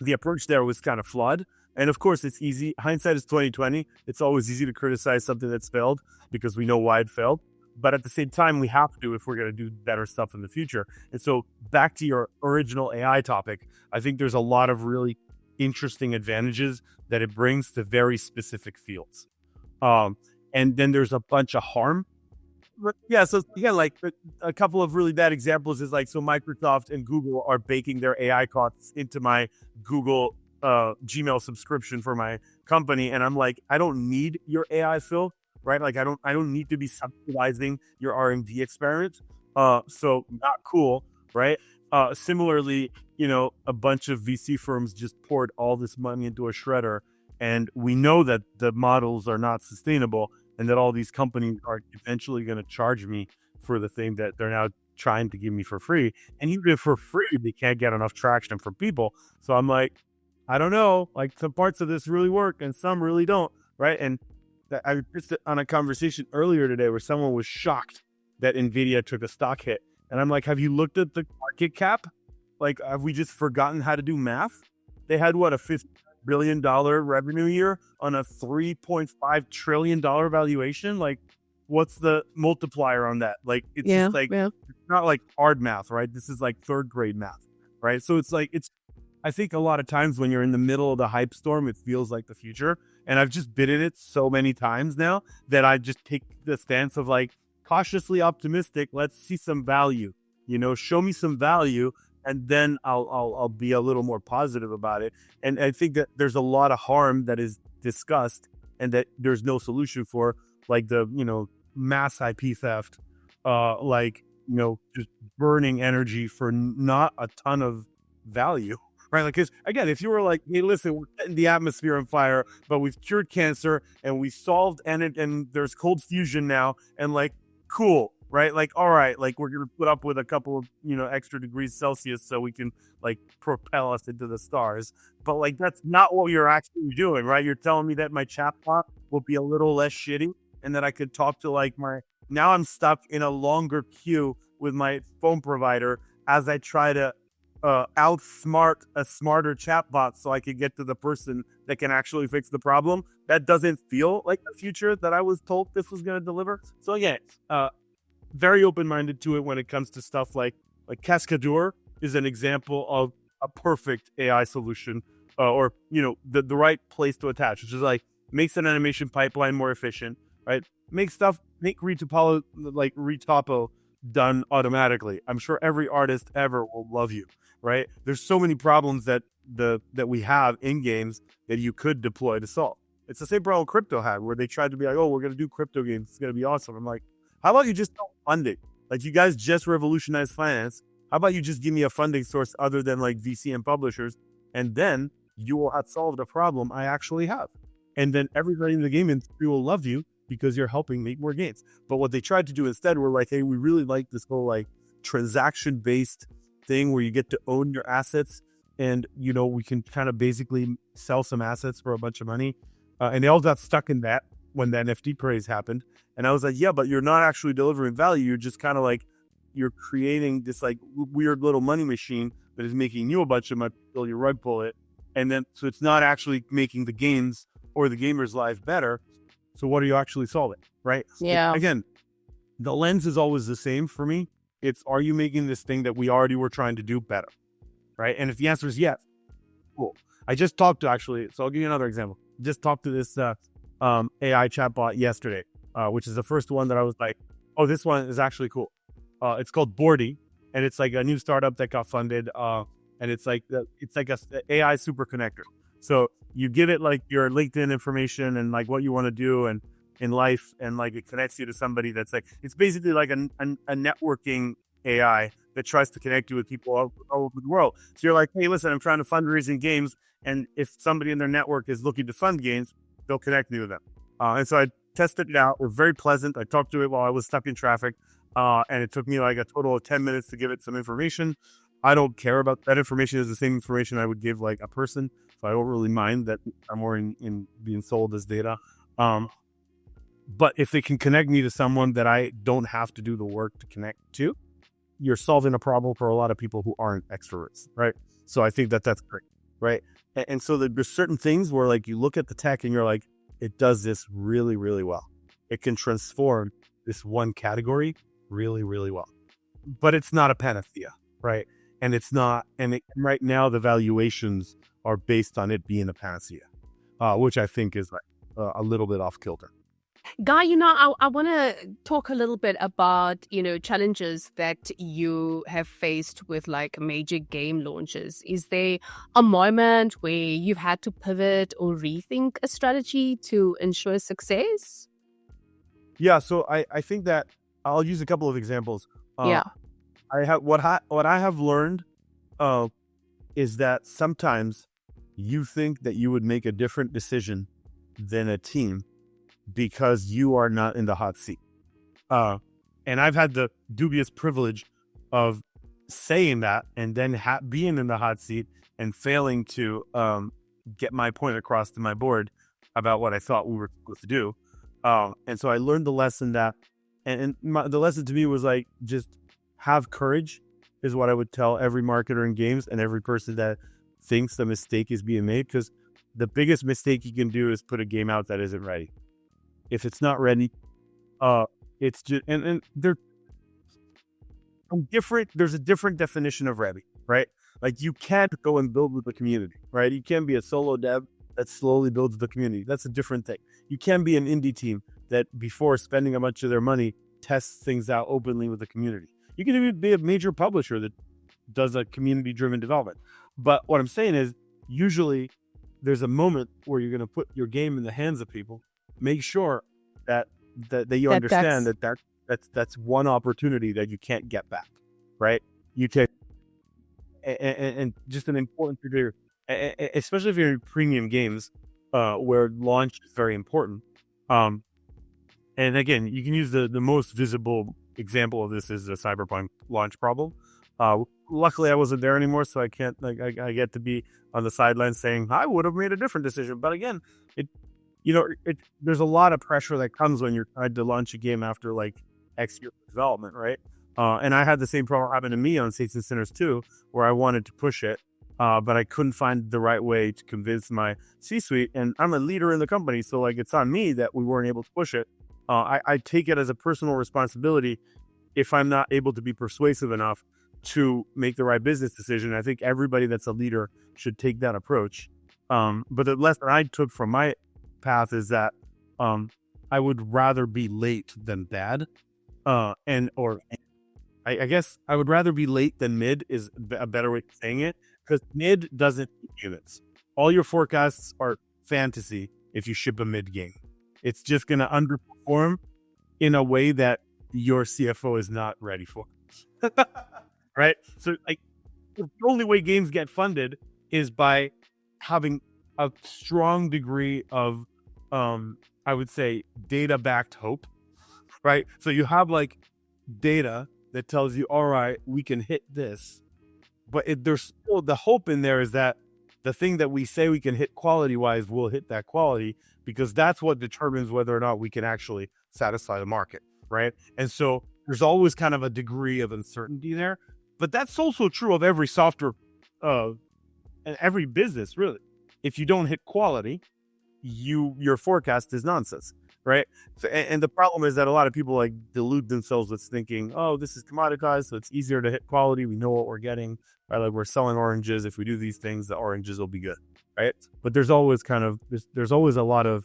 the approach there was kind of flawed. And of course it's easy. Hindsight is 2020. It's always easy to criticize something that's failed because we know why it failed. But at the same time, we have to if we're going to do better stuff in the future. And so back to your original AI topic, I think there's a lot of really interesting advantages that it brings to very specific fields. And then there's a bunch of harm. But yeah, so again, like a couple of really bad examples is like, so Microsoft and Google are baking their AI costs into my Google Gmail subscription for my company. And I'm like, I don't need your AI, Phil, right? Like I don't need to be subsidizing your R&D experiment. So not cool, right? Similarly, a bunch of VC firms just poured all this money into a shredder, and we know that the models are not sustainable and that all these companies are eventually going to charge me for the thing that they're now trying to give me for free. And even for free, they can't get enough traction from people. So I'm like, I don't know, like some parts of this really work and some really don't, right? And I was just on a conversation earlier today where someone was shocked that NVIDIA took a stock hit. And I'm like, have you looked at the market cap? Like, have we just forgotten how to do math? They had, what, a $50 billion revenue year on a $3.5 trillion valuation? Like, what's the multiplier on that? Like, it's just like, it's not like hard math, right? This is like third grade math, right? So it's like, I think a lot of times when you're in the middle of the hype storm, it feels like the future. And I've just been in it so many times now that I just take the stance of like cautiously optimistic. Let's see some value, show me some value. And then I'll be a little more positive about it. And I think that there's a lot of harm that is discussed and that there's no solution for, like the, mass IP theft, just burning energy for not a ton of value, right? Like, because again, if you were like, hey, listen, we're setting the atmosphere on fire, but we've cured cancer and we solved and there's cold fusion now, and like, cool, right? Like, all right, like we're gonna put up with a couple of extra degrees Celsius so we can like propel us into the stars. But like, that's not what you're actually doing, right? You're telling me that my chatbot will be a little less shitty and that I could talk to like now I'm stuck in a longer queue with my phone provider as I try to outsmart a smarter chatbot so I could get to the person that can actually fix the problem. That doesn't feel like the future that I was told this was going to deliver. So again, very open-minded to it when it comes to stuff like Cascadeur is an example of a perfect AI solution, or the right place to attach, which is like makes an animation pipeline more efficient, right? Make retopo done automatically. I'm sure every artist ever will love you, right? There's so many problems that we have in games that you could deploy to solve. It's the same problem crypto had, where they tried to be like, oh, we're going to do crypto games. It's going to be awesome. I'm like, how about you just don't fund it? Like, you guys just revolutionized finance. How about you just give me a funding source other than like VC and publishers? And then you will have solved a problem I actually have. And then everybody in the game industry will love you because you're helping make more games. But what they tried to do instead were like, hey, we really like this whole like transaction-based thing where you get to own your assets, and we can kind of basically sell some assets for a bunch of money. And they all got stuck in that when the NFT craze happened. And I was like, yeah, but you're not actually delivering value. You're just kind of like, you're creating this like weird little money machine that is making you a bunch of money until you rug pull it. And then, so it's not actually making the games or the gamer's life better. So what are you actually solving, right? Yeah. Again, the lens is always the same for me. It's, are you making this thing that we already were trying to do better, right? And if the answer is yes, cool. I just talked to so I'll give you another example. Just talked to this AI chatbot yesterday, which is the first one that I was like, oh, this one is actually cool. It's called Bordy, and it's like a new startup that got funded, and it's like a AI super connector. So you give it like your LinkedIn information and like what you want to do and in life, and like it connects you to somebody that's like, it's basically like a networking AI that tries to connect you with people all over the world. So you're like, hey, listen, I'm trying to fundraise in games, and if somebody in their network is looking to fund games, they'll connect me with them. And so I tested it out. It was very pleasant. I talked to it while I was stuck in traffic, and it took me like a total of 10 minutes to give it some information. I don't care about that information. Is the same information I would give like a person, so I don't really mind that I'm more in being sold as data. But if they can connect me to someone that I don't have to do the work to connect to, you're solving a problem for a lot of people who aren't extroverts, right? So I think that that's great, right? And so there's certain things where like you look at the tech and you're like, it does this really, really well. It can transform this one category really, really well. But it's not a panacea, right? And it's not, right now the valuations are based on it being a panacea, which I think is like a little bit off kilter. Guy, I want to talk a little bit about, challenges that you have faced with like major game launches. Is there a moment where you've had to pivot or rethink a strategy to ensure success? Yeah, so I think that I'll use a couple of examples. Yeah. I have what I have learned is that sometimes you think that you would make a different decision than a team because you are not in the hot seat. And I've had the dubious privilege of saying that and then being in the hot seat and failing to get my point across to my board about what I thought we were supposed to do. And so I learned the lesson that, the lesson to me was like, just have courage is what I would tell every marketer in games and every person that thinks a mistake is being made. Because the biggest mistake you can do is put a game out that isn't ready. If it's not ready, it's just, and they're different. There's a different definition of ready, right? Like, you can't go and build with the community, right? You can't be a solo dev that slowly builds the community. That's a different thing. You can be an indie team that, before spending a bunch of their money, tests things out openly with the community. You can even be a major publisher that does a community-driven development. But what I'm saying is, usually there's a moment where you're going to put your game in the hands of people. Make sure that you understand that's one opportunity that you can't get back, right? You take, and just an important figure, especially if you're in premium games, where launch is very important. And again, you can use the most visible example of this is the Cyberpunk launch problem. Luckily, I wasn't there anymore, so I can't. I get to be on the sidelines saying I would have made a different decision. But again, there's a lot of pressure that comes when you're trying to launch a game after like X years of development, right? And I had the same problem happen to me on Saints and Sinners 2, where I wanted to push it, but I couldn't find the right way to convince my C-suite. And I'm a leader in the company, so like it's on me that we weren't able to push it. I take it as a personal responsibility if I'm not able to be persuasive enough to make the right business decision. I think everybody that's a leader should take that approach. But the lesson I took from my path is that I would rather be late than bad. I guess I would rather be late than mid is a better way of saying it, because mid doesn't hit units. All your forecasts are fantasy if you ship a mid game. It's just going to underperform in a way that your CFO is not ready for. Right? So like, the only way games get funded is by having a strong degree of, I would say, data-backed hope, right? So you have like data that tells you, all right, we can hit this, but there's still the hope in there is that the thing that we say we can hit quality-wise will hit that quality, because that's what determines whether or not we can actually satisfy the market, right? And so there's always kind of a degree of uncertainty there. But that's also true of every software and every business, really. If you don't hit quality, your forecast is nonsense, right? So, and the problem is that a lot of people like delude themselves with thinking, oh, this is commoditized, so it's easier to hit quality. We know what we're getting, right? Like, we're selling oranges. If we do these things, the oranges will be good, right? But there's always there's always a lot of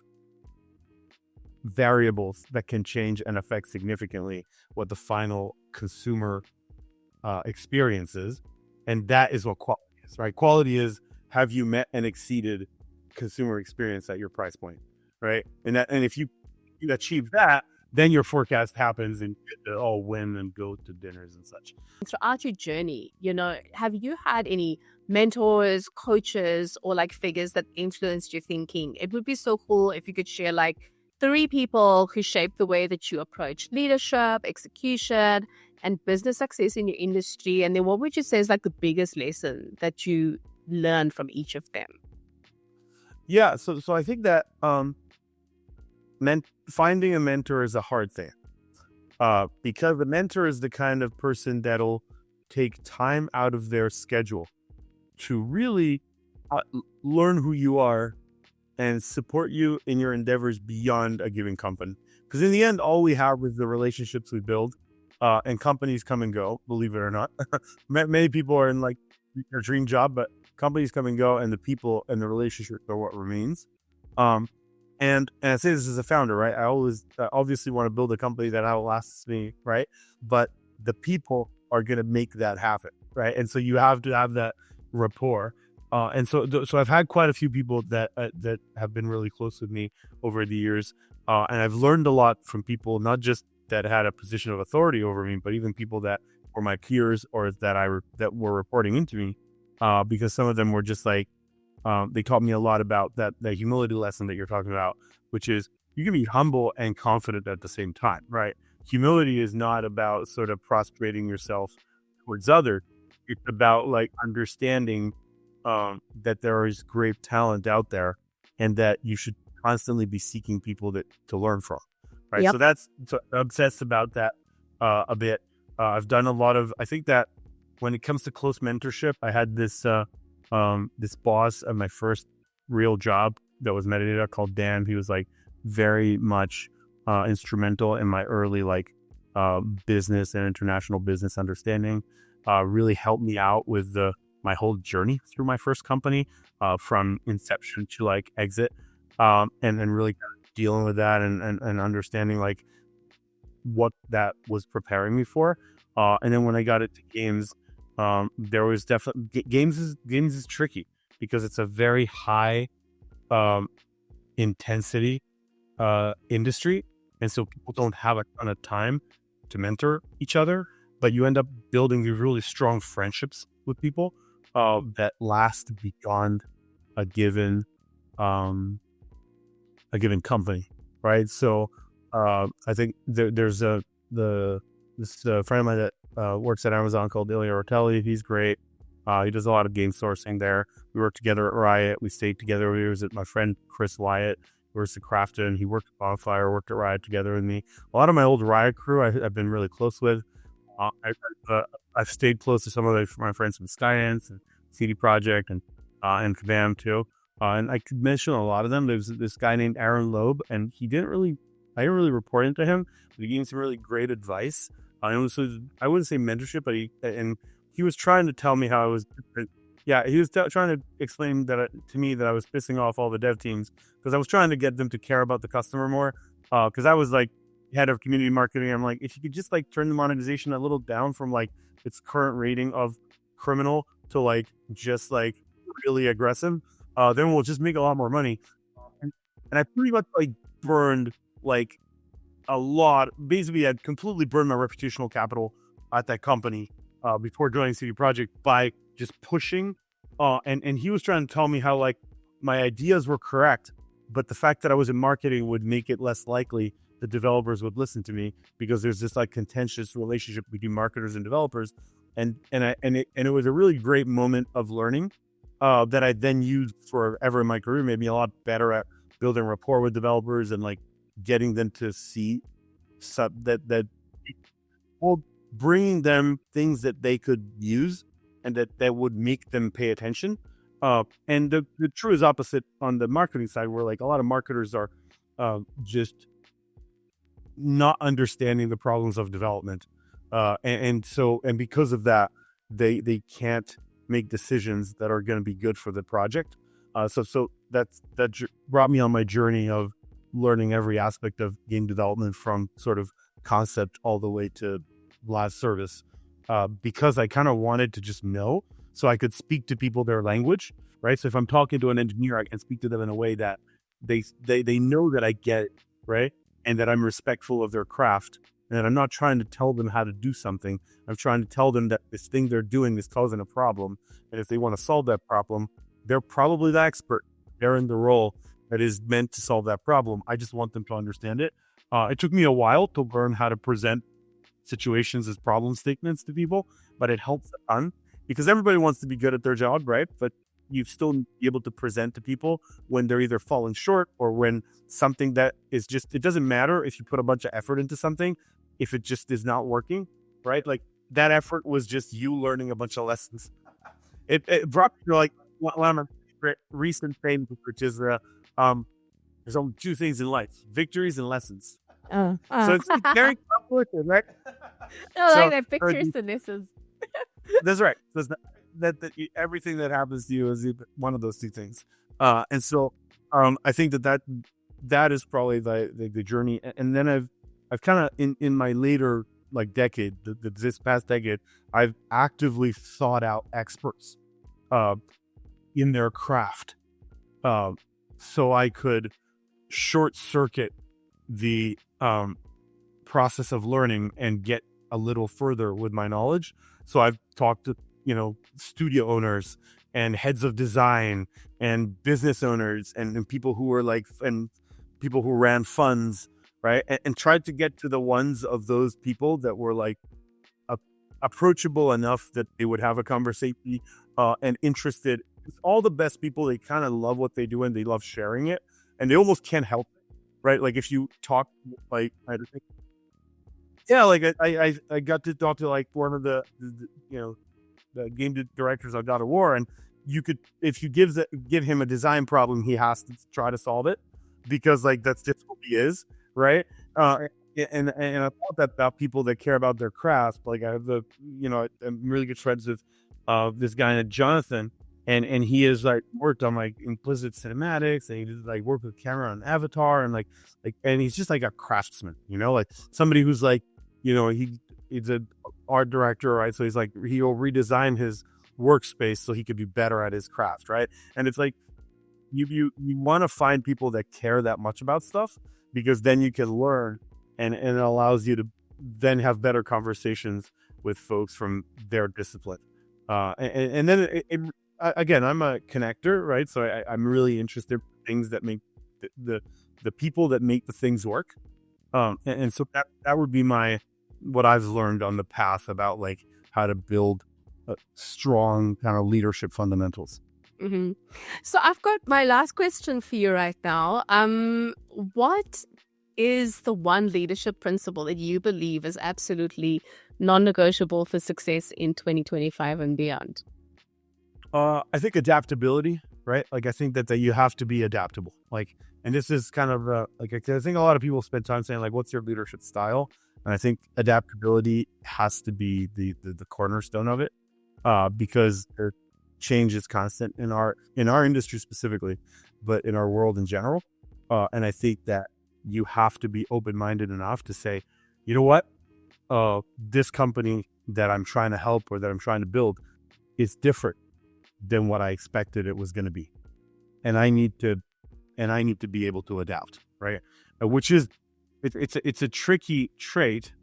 variables that can change and affect significantly what the final consumer experiences, and that is what quality is, right? Quality is, have you met and exceeded consumer experience at your price point, right? And if you achieve that, then your forecast happens and you all win and go to dinners and such. Throughout your journey, have you had any mentors, coaches, or like figures that influenced your thinking? It would be so cool if you could share like 3 people who shaped the way that you approach leadership, execution, and business success in your industry. And then what would you say is like the biggest lesson that you learned from each of them? Yeah, so I think that finding a mentor is a hard thing, because the mentor is the kind of person that'll take time out of their schedule to really learn who you are and support you in your endeavors beyond a given company. Because in the end, all we have is the relationships we build. And companies come and go, believe it or not. Many people are in like their dream job, but companies come and go, and the people and the relationships are what remains. And I say this as a founder, right? I always obviously want to build a company that outlasts me, right? But the people are going to make that happen, right? And so you have to have that rapport. And so I've had quite a few people that have been really close with me over the years, and I've learned a lot from people, not just that had a position of authority over me, but even people that were my peers or that were reporting into me, because some of them were just like, they taught me a lot about that humility lesson that you're talking about, which is you can be humble and confident at the same time, right? Humility is not about sort of prostrating yourself towards others. It's about like understanding that there is great talent out there, and that you should constantly be seeking people to learn from. Right. Yep. So I'm obsessed about that a bit. I've done a lot of, I think that when it comes to close mentorship, I had this boss at my first real job that was metadata called Dan. He was like very much instrumental in my early like business and international business understanding. Really helped me out with my whole journey through my first company, from inception to like exit, and really kind of dealing with that and understanding like what that was preparing me for. And then when I got into games, there was definitely games is tricky because it's a very high intensity industry, and so people don't have a ton of time to mentor each other, but you end up building these really strong friendships with people that last beyond a given company, right? So I think there's this friend of mine that works at Amazon called Ilya Rotelli. He's great. He does a lot of game sourcing there. We worked together at Riot. We stayed together. We was at my friend Chris Wyatt, who works at Crafton. He worked at Bonfire, worked at Riot together with me. A lot of my old Riot crew I've been really close with. I've stayed close to some of my friends from Skydance and CD Projekt and Kabam too. And I could mention a lot of them. There's this guy named Aaron Loeb, and I didn't really report into him, but he gave me some really great advice. I wouldn't say mentorship, but he was trying to tell me how I was different. Yeah, he was trying to explain to me that I was pissing off all the dev teams because I was trying to get them to care about the customer more. Because I was like head of community marketing. I'm like, if you could just like turn the monetization a little down from like its current rating of criminal to like just like really aggressive, then we'll just make a lot more money. And I pretty much like burned like a lot. Basically, I'd completely burned my reputational capital at that company before joining CD Projekt by just pushing. And he was trying to tell me how like my ideas were correct, but the fact that I was in marketing would make it less likely the developers would listen to me because there's this like contentious relationship between marketers and developers. And it was a really great moment of learning that I then used forever in my career. Made me a lot better at building rapport with developers and like getting them to see bringing them things that they could use and that would make them pay attention. And the true is opposite on the marketing side, where like a lot of marketers are just not understanding the problems of development. And because of that, they can't make decisions that are going to be good for the project. So that brought me on my journey of learning every aspect of game development from sort of concept all the way to live service, because I kind of wanted to just know so I could speak to people their language, right? So if I'm talking to an engineer, I can speak to them in a way that they know that I get it, right? And that I'm respectful of their craft, and that I'm not trying to tell them how to do something. I'm trying to tell them that this thing they're doing is causing a problem, and if they want to solve that problem, they're probably the expert. They're in the role that is meant to solve that problem. I just want them to understand it. It took me a while to learn how to present situations as problem statements to people, but it helps a ton because everybody wants to be good at their job, right? But you still be able to present to people when they're either falling short or when something that is just, it doesn't matter if you put a bunch of effort into something, if it just is not working, right? Like that effort was just you learning a bunch of lessons. It brought me to like one of my recent things, which is there's only two things in life: victories and lessons. So it's very complicated, right? I like the pictures and lessons. That's right. So that everything that happens to you is one of those two things. And so I think that is probably the journey. And then I've kind of in my later like decade, this past decade, I've actively sought out experts in their craft, so I could short circuit the process of learning and get a little further with my knowledge. So I've talked to studio owners and heads of design and business owners and people who were like and people who ran funds, right? And tried to get to the ones of those people that were like approachable enough that they would have a conversation and interested. It's all the best people. They kind of love what they do and they love sharing it, and they almost can't help it, right? Like if you talk like I got to talk to like one of the game directors of God of War, and you could, if you give him a design problem, he has to try to solve it because like that's just who he is, right? And I thought that about people that care about their craft. Like I have I'm really good friends with this guy named Jonathan, and he has like worked on like implicit cinematics, and he did like work with camera on Avatar, and like and he's just like a craftsman, like somebody who's like, he's an art director, right? So he's like, he'll redesign his workspace so he could be better at his craft, right? And it's like you want to find people that care that much about stuff, because then you can learn, and it allows you to then have better conversations with folks from their discipline. And then again, I'm a connector, right? So I'm really interested in things that make the people that make the things work. And so that would be what I've learned on the path about like how to build strong kind of leadership fundamentals. Mm-hmm. So I've got my last question for you right now. What is the one leadership principle that you believe is absolutely non-negotiable for success in 2025 and beyond? I think adaptability, right? Like I think that you have to be adaptable. Like, and this is kind of like I think a lot of people spend time saying like, "What's your leadership style?" And I think adaptability has to be the cornerstone of it, because change is constant in our industry specifically, but in our world in general. And I think that you have to be open-minded enough to say, you know what, this company that I'm trying to help or that I'm trying to build is different than what I expected it was going to be, and I need to be able to adapt, right? Which is it's a tricky trait,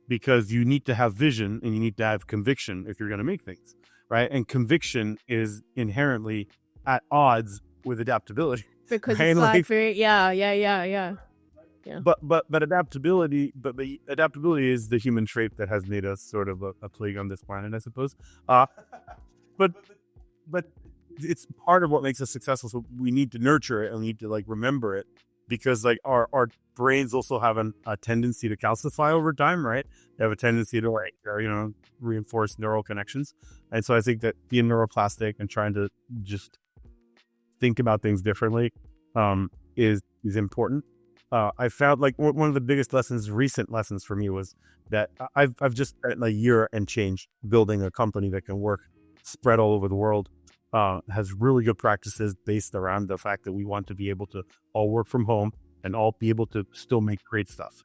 because you need to have vision and you need to have conviction if you're going to make things, right? And conviction is inherently at odds with adaptability, because right? it's like very yeah. But adaptability is the human trait that has made us sort of a plague on this planet, I suppose. But it's part of what makes us successful. So we need to nurture it and we need to like remember it, because like our brains also have a tendency to calcify over time, right? They have a tendency to like, reinforce neural connections. And so I think that being neuroplastic and trying to just think about things differently is important. I found like one of the biggest recent lessons for me was that I've just spent a year and change building a company that can work spread all over the world, has really good practices based around the fact that we want to be able to all work from home and all be able to still make great stuff.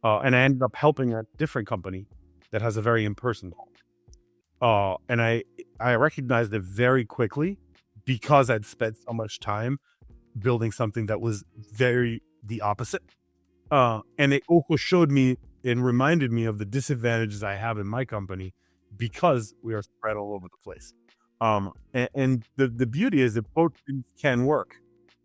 And I ended up helping a different company that has a very in-person model. And I recognized it very quickly, because I'd spent so much time building something that was very the opposite. And it also showed me and reminded me of the disadvantages I have in my company, because we are spread all over the place. And the beauty is that both things can work,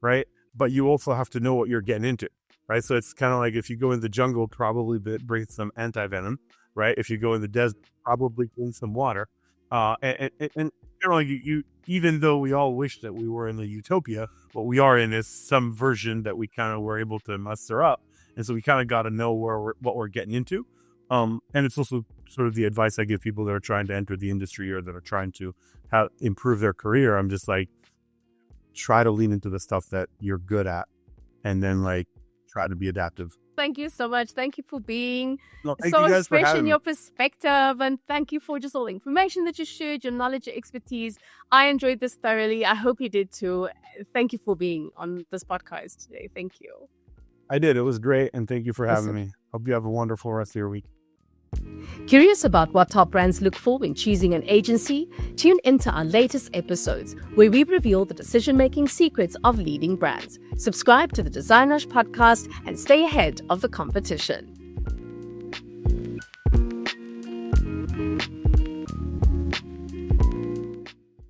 right? But you also have to know what you're getting into, right? So it's kind of like if you go in the jungle, probably bring some anti-venom, right? If you go in the desert, probably bring some water. And you even though we all wish that we were in the utopia, what we are in is some version that we kind of were able to muster up. And so we kind of got to know what we're getting into. And it's also sort of the advice I give people that are trying to enter the industry or that are trying to improve their career. I'm just like, try to lean into the stuff that you're good at, and then like try to be adaptive. Thank you so much. Thank you for being so fresh in your perspective, and thank you for just all the information that you shared, your knowledge, your expertise. I enjoyed this thoroughly. I hope you did too. Thank you for being on this podcast today. Thank you. I did. It was great, and thank you for having me. Hope you have a wonderful rest of your week. Curious about what top brands look for when choosing an agency? Tune into our latest episodes where we reveal the decision-making secrets of leading brands. Subscribe to the DesignRush Podcast and stay ahead of the competition.